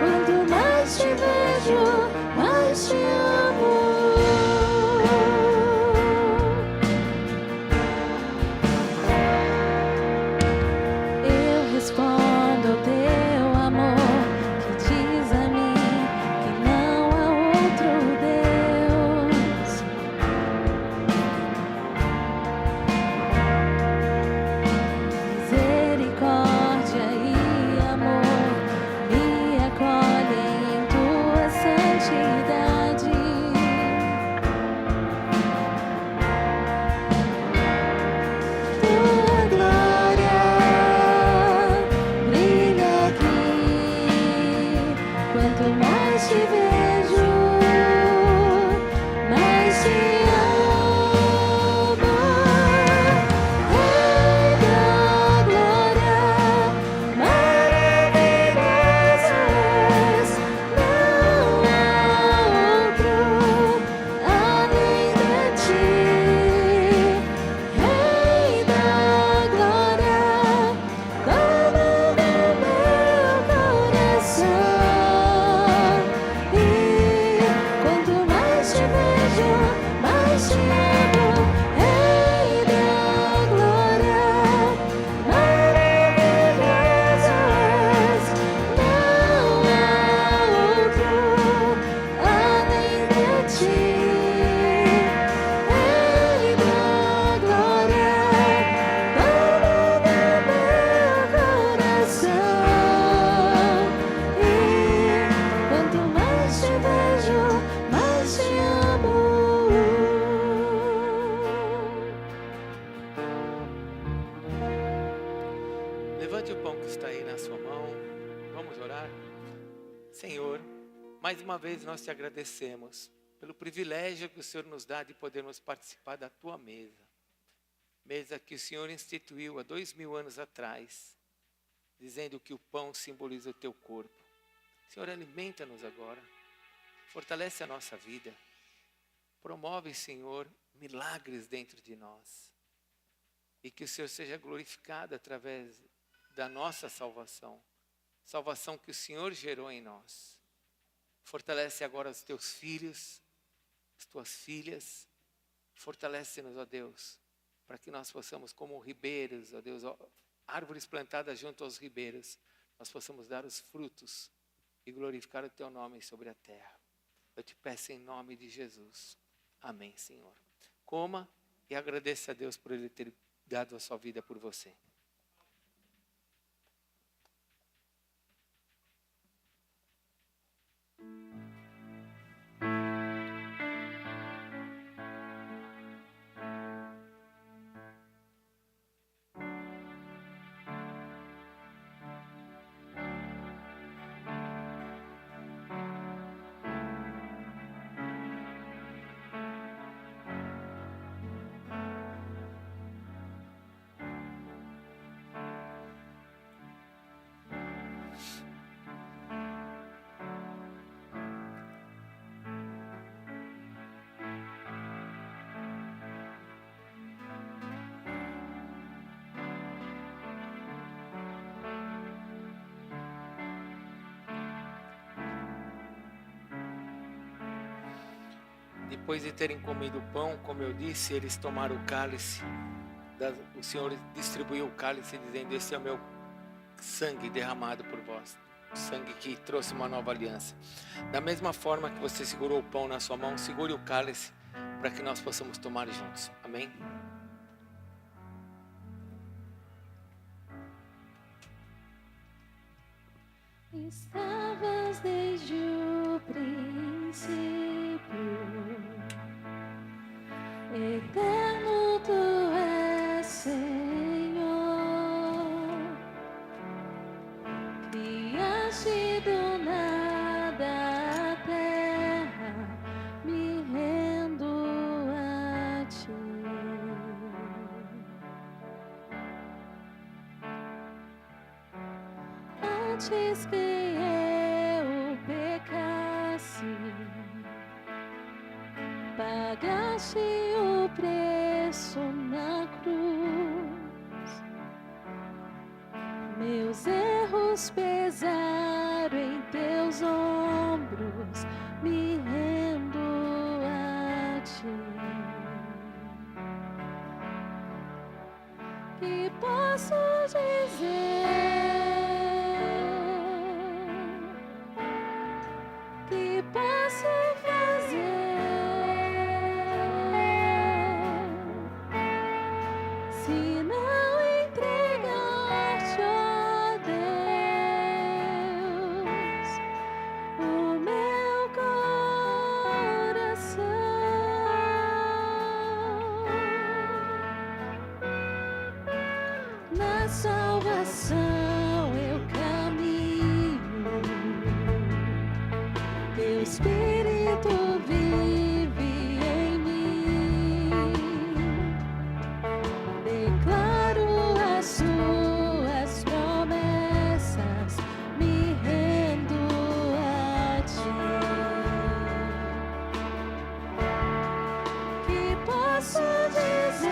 quanto mais te vejo, está aí na sua mão. Vamos orar. Senhor, mais uma vez nós te agradecemos pelo privilégio que o Senhor nos dá de podermos participar da tua mesa. Mesa que o Senhor instituiu há 2000 anos atrás, dizendo que o pão simboliza o teu corpo. Senhor, alimenta-nos agora, fortalece a nossa vida, promove, Senhor, milagres dentro de nós. E que o Senhor seja glorificado através da nossa salvação. Salvação que o Senhor gerou em nós. Fortalece agora os teus filhos, as tuas filhas. Fortalece-nos, ó Deus, para que nós possamos, como ribeiros, ó Deus, ó, árvores plantadas junto aos ribeiros, nós possamos dar os frutos e glorificar o teu nome sobre a terra. Eu te peço em nome de Jesus. Amém, Senhor. Coma e agradeça a Deus por Ele ter dado a sua vida por você. Depois de terem comido o pão, como eu disse, eles tomaram o cálice. O Senhor distribuiu o cálice dizendo: esse é o meu sangue derramado por vós. O sangue que trouxe uma nova aliança. Da mesma forma que você segurou o pão na sua mão, segure o cálice para que nós possamos tomar juntos. Amém? Estavas desde o princípio, eterno tu és, Senhor. Criaste do nada a terra, me rendo a ti. Antes que eu pecasse, pagaste o preço na cruz. Meus erros pesaram em teus ombros, me rendo a ti. Que posso dizer? Que posso fazer se não entregar-te, ó Deus, o meu coração? Na salvação eu caminho, teu Espírito vive em mim. Declaro as suas promessas, me rendo a ti. Que posso dizer?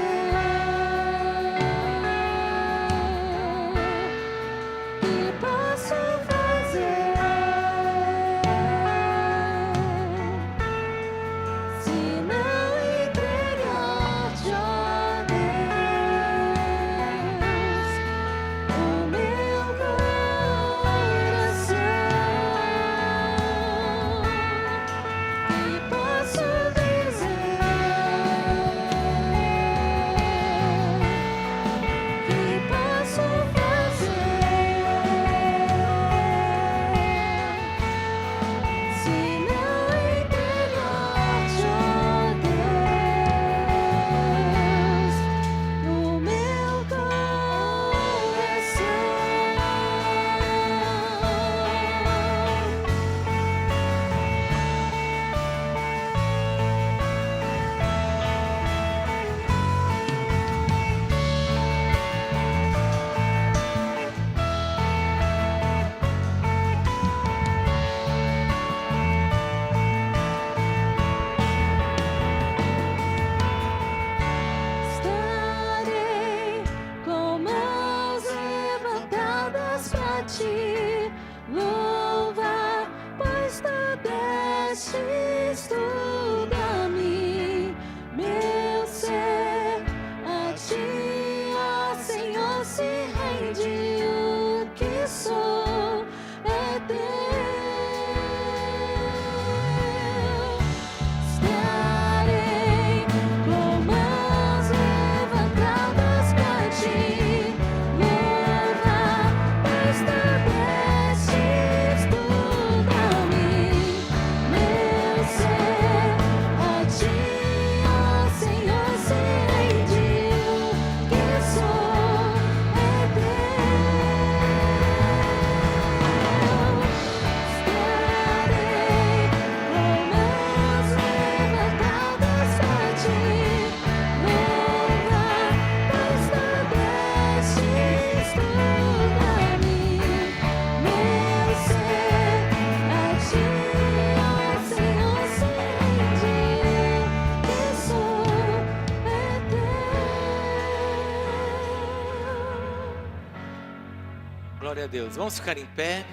Glória a Deus. Vamos ficar em pé.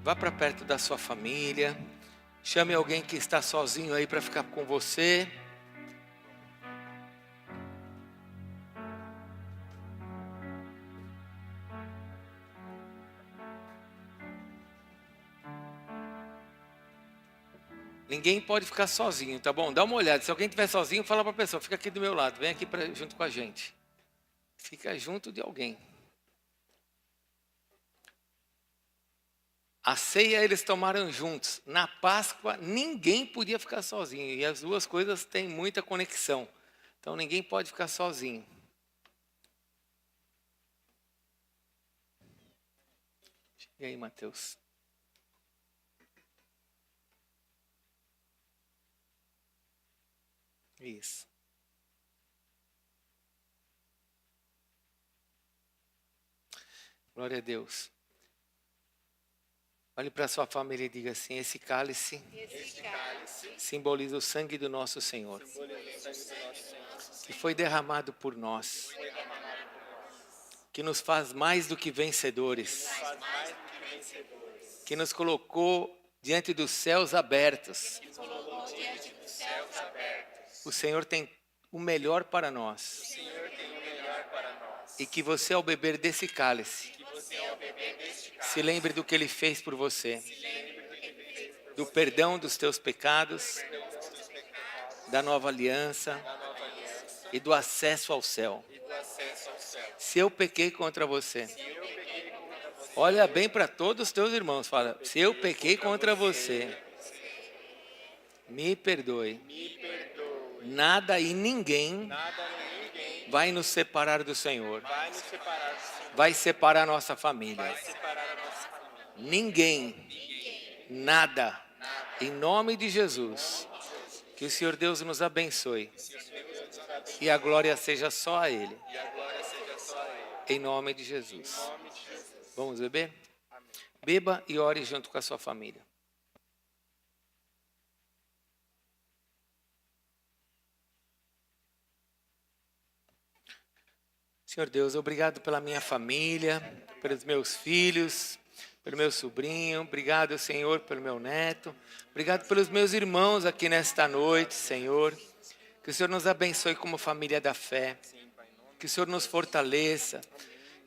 Vá para perto da sua família. Chame alguém que está sozinho aí para ficar com você. Ninguém pode ficar sozinho, tá bom? Dá uma olhada. Se alguém estiver sozinho, fala para a pessoa, fica aqui do meu lado, vem aqui junto com a gente. Fica junto de alguém. A ceia eles tomaram juntos. Na Páscoa, ninguém podia ficar sozinho. E as duas coisas têm muita conexão. Então, ninguém pode ficar sozinho. Chega aí, Mateus. Isso. Glória a Deus. Olhe para a sua família e diga assim: esse cálice simboliza o sangue do nosso Senhor, que foi derramado por nós, que nos faz mais do que vencedores, que nos colocou diante dos céus abertos. O Senhor tem o melhor para nós. E que você, ao beber desse cálice, se lembre do que Ele fez por você. Do perdão dos teus pecados, da nova aliança e do acesso ao céu. Se eu pequei contra você, olha bem para todos os teus irmãos, fala: se eu pequei contra você, me perdoe. Nada e ninguém vai nos separar do Senhor. Vai separar nossa família. Ninguém, nada. Em nome de Jesus, que o Senhor Deus nos abençoe. E a glória seja só a Ele. Em nome de Jesus. Vamos beber? Beba e ore junto com a sua família. Senhor Deus, obrigado pela minha família, pelos meus filhos, pelo meu sobrinho. Obrigado, Senhor, pelo meu neto. Obrigado pelos meus irmãos aqui nesta noite, Senhor. Que o Senhor nos abençoe como família da fé. Que o Senhor nos fortaleça.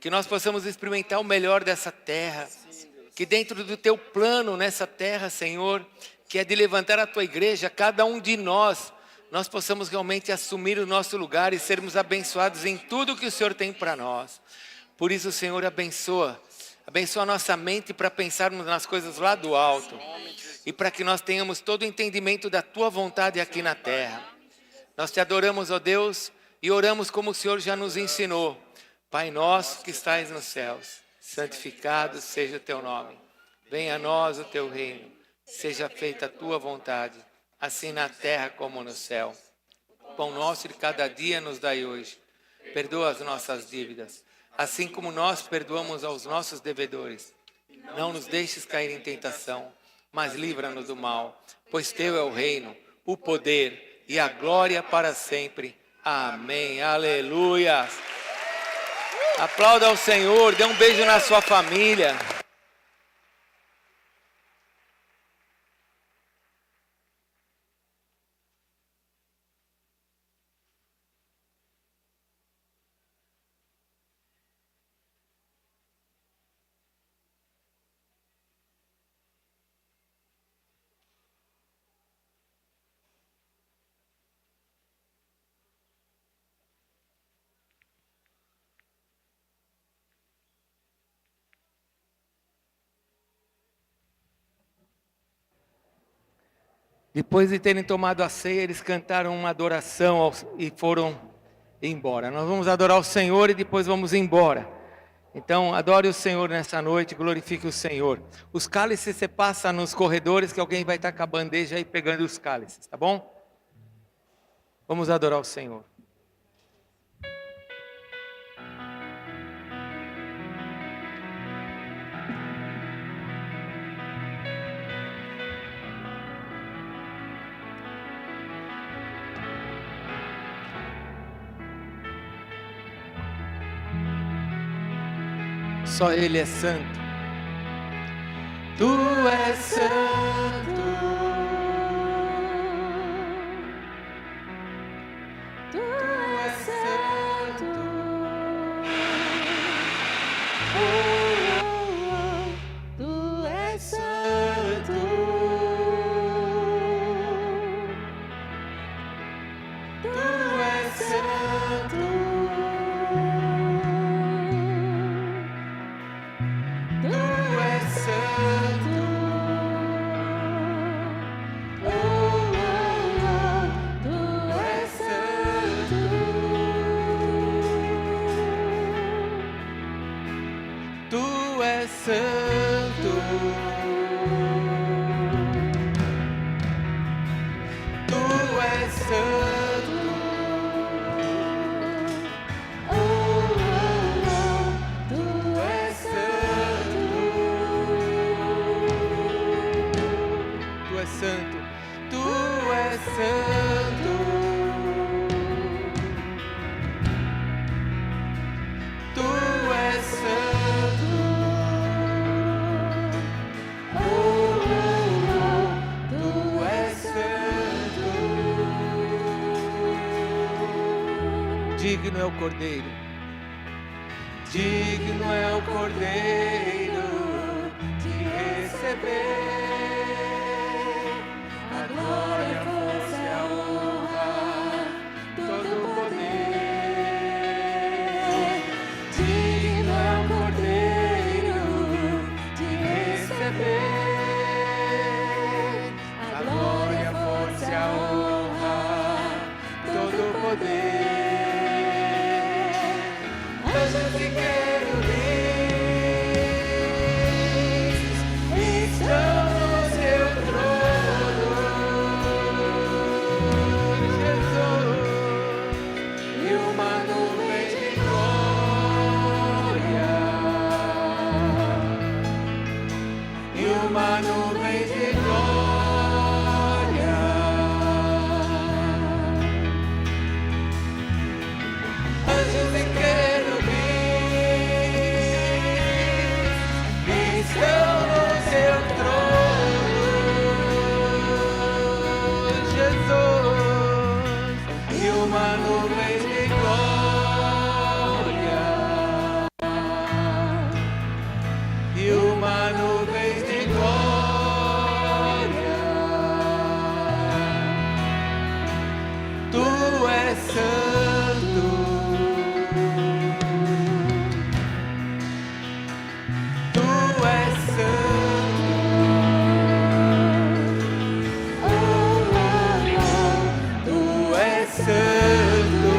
Que nós possamos experimentar o melhor dessa terra. Que dentro do teu plano nessa terra, Senhor, que é de levantar a tua igreja, cada um de nós possamos realmente assumir o nosso lugar e sermos abençoados em tudo que o Senhor tem para nós. Por isso, Senhor, abençoa a nossa mente para pensarmos nas coisas lá do alto e para que nós tenhamos todo o entendimento da tua vontade aqui na terra. Nós te adoramos, ó Deus, e oramos como o Senhor já nos ensinou. Pai nosso que estais nos céus, santificado seja o teu nome. Venha a nós o teu reino, seja feita a tua vontade, assim na terra como no céu. O pão nosso de cada dia nos dai hoje. Perdoa as nossas dívidas, assim como nós perdoamos aos nossos devedores. Não nos deixes cair em tentação, mas livra-nos do mal. Pois teu é o reino, o poder e a glória para sempre. Amém. Aleluia. Aplauda ao Senhor, dê um beijo na sua família. Depois de terem tomado a ceia, eles cantaram uma adoração e foram embora. Nós vamos adorar o Senhor e depois vamos embora. Então, adore o Senhor nessa noite, glorifique o Senhor. Os cálices você passa nos corredores que alguém vai estar com a bandeja aí pegando os cálices, tá bom? Vamos adorar o Senhor. Só Ele é santo. Tu és santo. Tu és santo. Tu és santo. Tu és santo. Tu és santo. Tu és santo. Tu és santo. Tu és santo. Tu és santo. Tu és santo. Tu és santo. Tu és santo. Tu és santo. Digno é o Cordeiro. Digno é o Cordeiro de receber A glória, a força e a honra, todo o poder. Digno é o Cordeiro de receber a glória, a força e a honra, todo o poder. Anjos e querubins estão no seu trono, Jesus. e uma nuvem de glória, e uma nuvem de glória. Anjos e querubins estão no seu trono, Jesus. e uma nuvem de glória, E uma nuvem de glória. Tu és santo. Tu és santo. Tu És santo.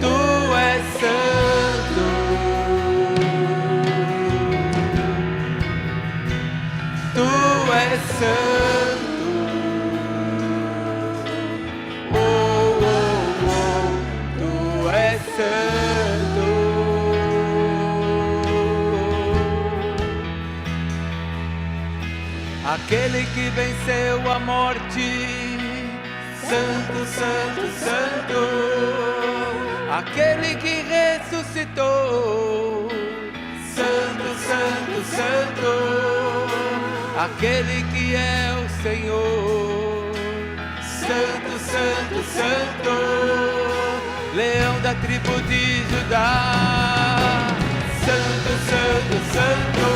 Tu és santo. Tu és santo. Oh, oh, oh. Tu és santo. Aquele que venceu a morte, santo, santo, santo. Aquele que ressuscitou, santo, santo, santo. Aquele que é o Senhor, santo, santo, santo. Leão da tribo de Judá, santo, santo, santo.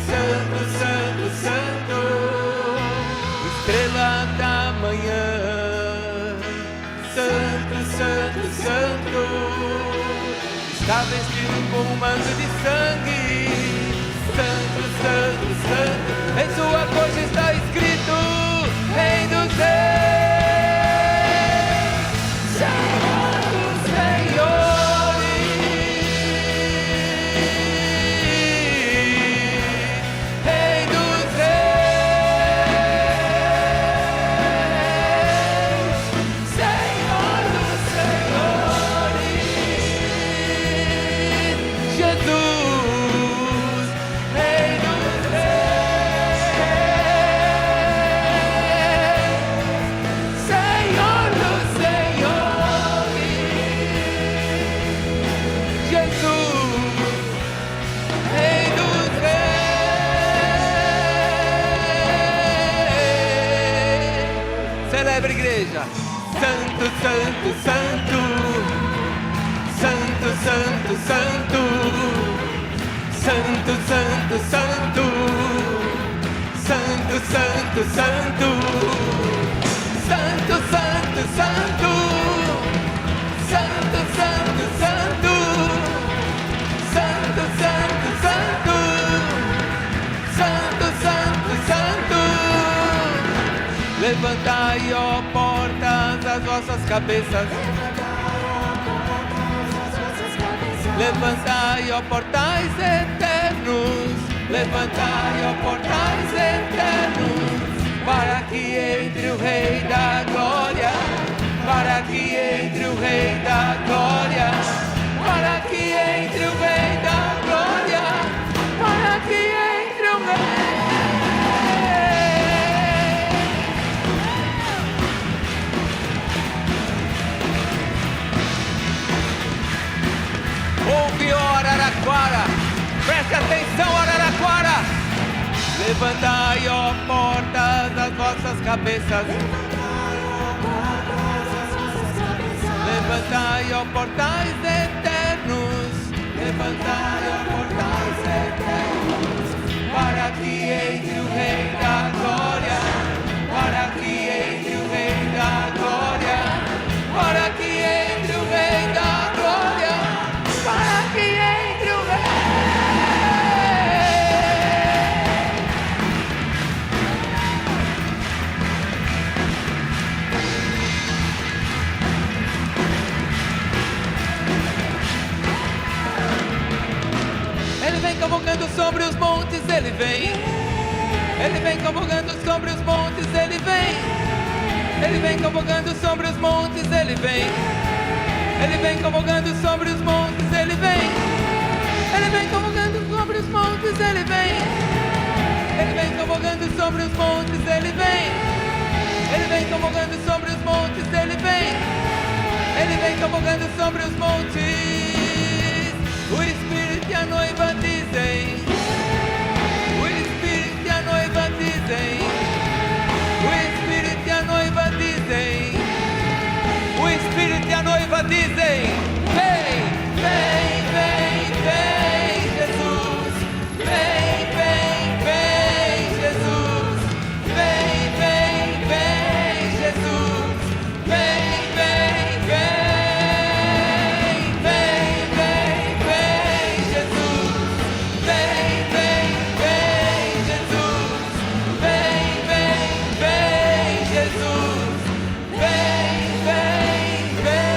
Santo, santo, santo, estrela da manhã. Santo, santo, santo, está vestido com um manto de sangue. Santo, santo, santo, em sua coxa está escrito: Rei dos Reis, Senhor dos Senhores. Rei dos Reis, Senhor dos Senhores, Jesus, Rei dos Reis. Celebra, igreja. Santo, santo, santo. Santo, santo, santo. Santo, santo, santo. Santo, santo, santo. Santo, santo, santo. Santo, santo, santo. Santo, santo, santo. Santo, santo, santo. Levantai, ó portas, as vossas cabeças. Levantai, ó portais eternos. Levantai, ó portais eternos. Para que entre o Rei da Glória. Para que entre o Rei da Glória. Para que entre o Rei da Glória. Para que entre o Rei. Ouve, ó Araraquara, preste atenção, Araraquara. Levantai, ó portas, as vossas cabeças. Levantai, ó portais eternos. Levantai, ó portais eternos. Para que entre o Rei da Glória. Para que entre o Rei da Glória. Para que entre o Rei da Glória. Para que entre o Rei. Ele vem cavalgando sobre os montes, ele vem. Ele vem cavalgando sobre os montes, ele vem. Ele vem cavalgando sobre os montes, ele vem. Ele vem cavalgando sobre os montes, ele vem. Ele vem cavalgando sobre os montes, ele vem. Ele vem cavalgando sobre os montes, ele vem. Ele vem cavalgando sobre os montes, ele vem. Ele vem cavalgando sobre os montes. O Espírito e a noiva dizem. O Espírito e a noiva dizem. O Espírito e a noiva dizem. O Espírito e a noiva dizem: vem, vem, vem, vem, Jesus. Vem, vem, vem, Jesus. Vem, vem, vem, Jesus. Vem, vem, vem. Vem, vem, vem, Jesus. Vem, vem, vem, Jesus. Vem, vem, vem, Jesus. Vem, vem, vem,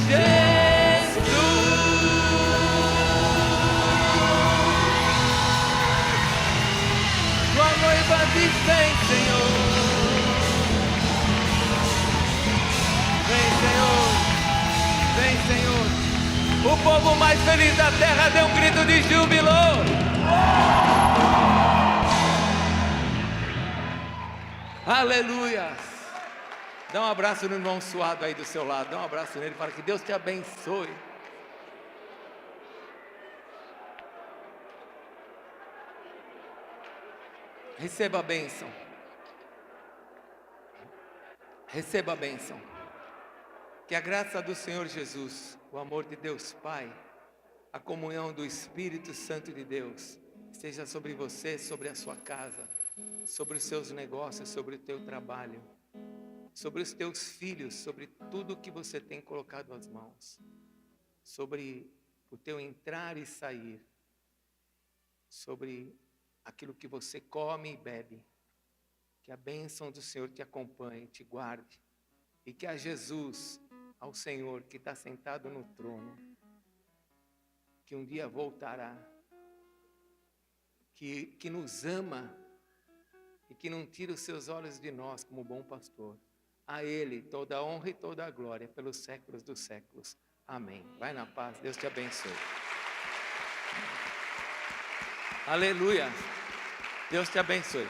Jesus. Tua noiva diz: vem, Senhor. Vem, Senhor. Vem, Senhor. O povo mais feliz da terra deu um grito de júbilo. Aleluia. Dá um abraço no irmão suado aí do seu lado. Dá um abraço nele para que Deus te abençoe. Receba a bênção. Receba a bênção. Que a graça do Senhor Jesus, o amor de Deus Pai, a comunhão do Espírito Santo de Deus, esteja sobre você, sobre a sua casa, sobre os seus negócios, sobre o teu trabalho, sobre os teus filhos, sobre tudo que você tem colocado as mãos, sobre o teu entrar e sair, sobre aquilo que você come e bebe. Que a bênção do Senhor te acompanhe, te guarde, e que a Jesus, ao Senhor que está sentado no trono, que um dia voltará, que nos ama e que não tira os seus olhos de nós como bom pastor. A Ele toda a honra e toda a glória pelos séculos dos séculos. Amém. Vai na paz, Deus te abençoe. Aleluia. Deus te abençoe.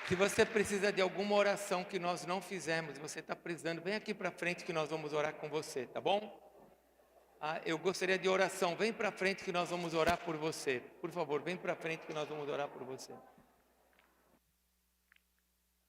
Se você precisa de alguma oração que nós não fizemos, você está precisando, vem aqui para frente que nós vamos orar com você, tá bom? Eu gostaria de oração, vem para frente que nós vamos orar por você. Por favor, vem para frente que nós vamos orar por você.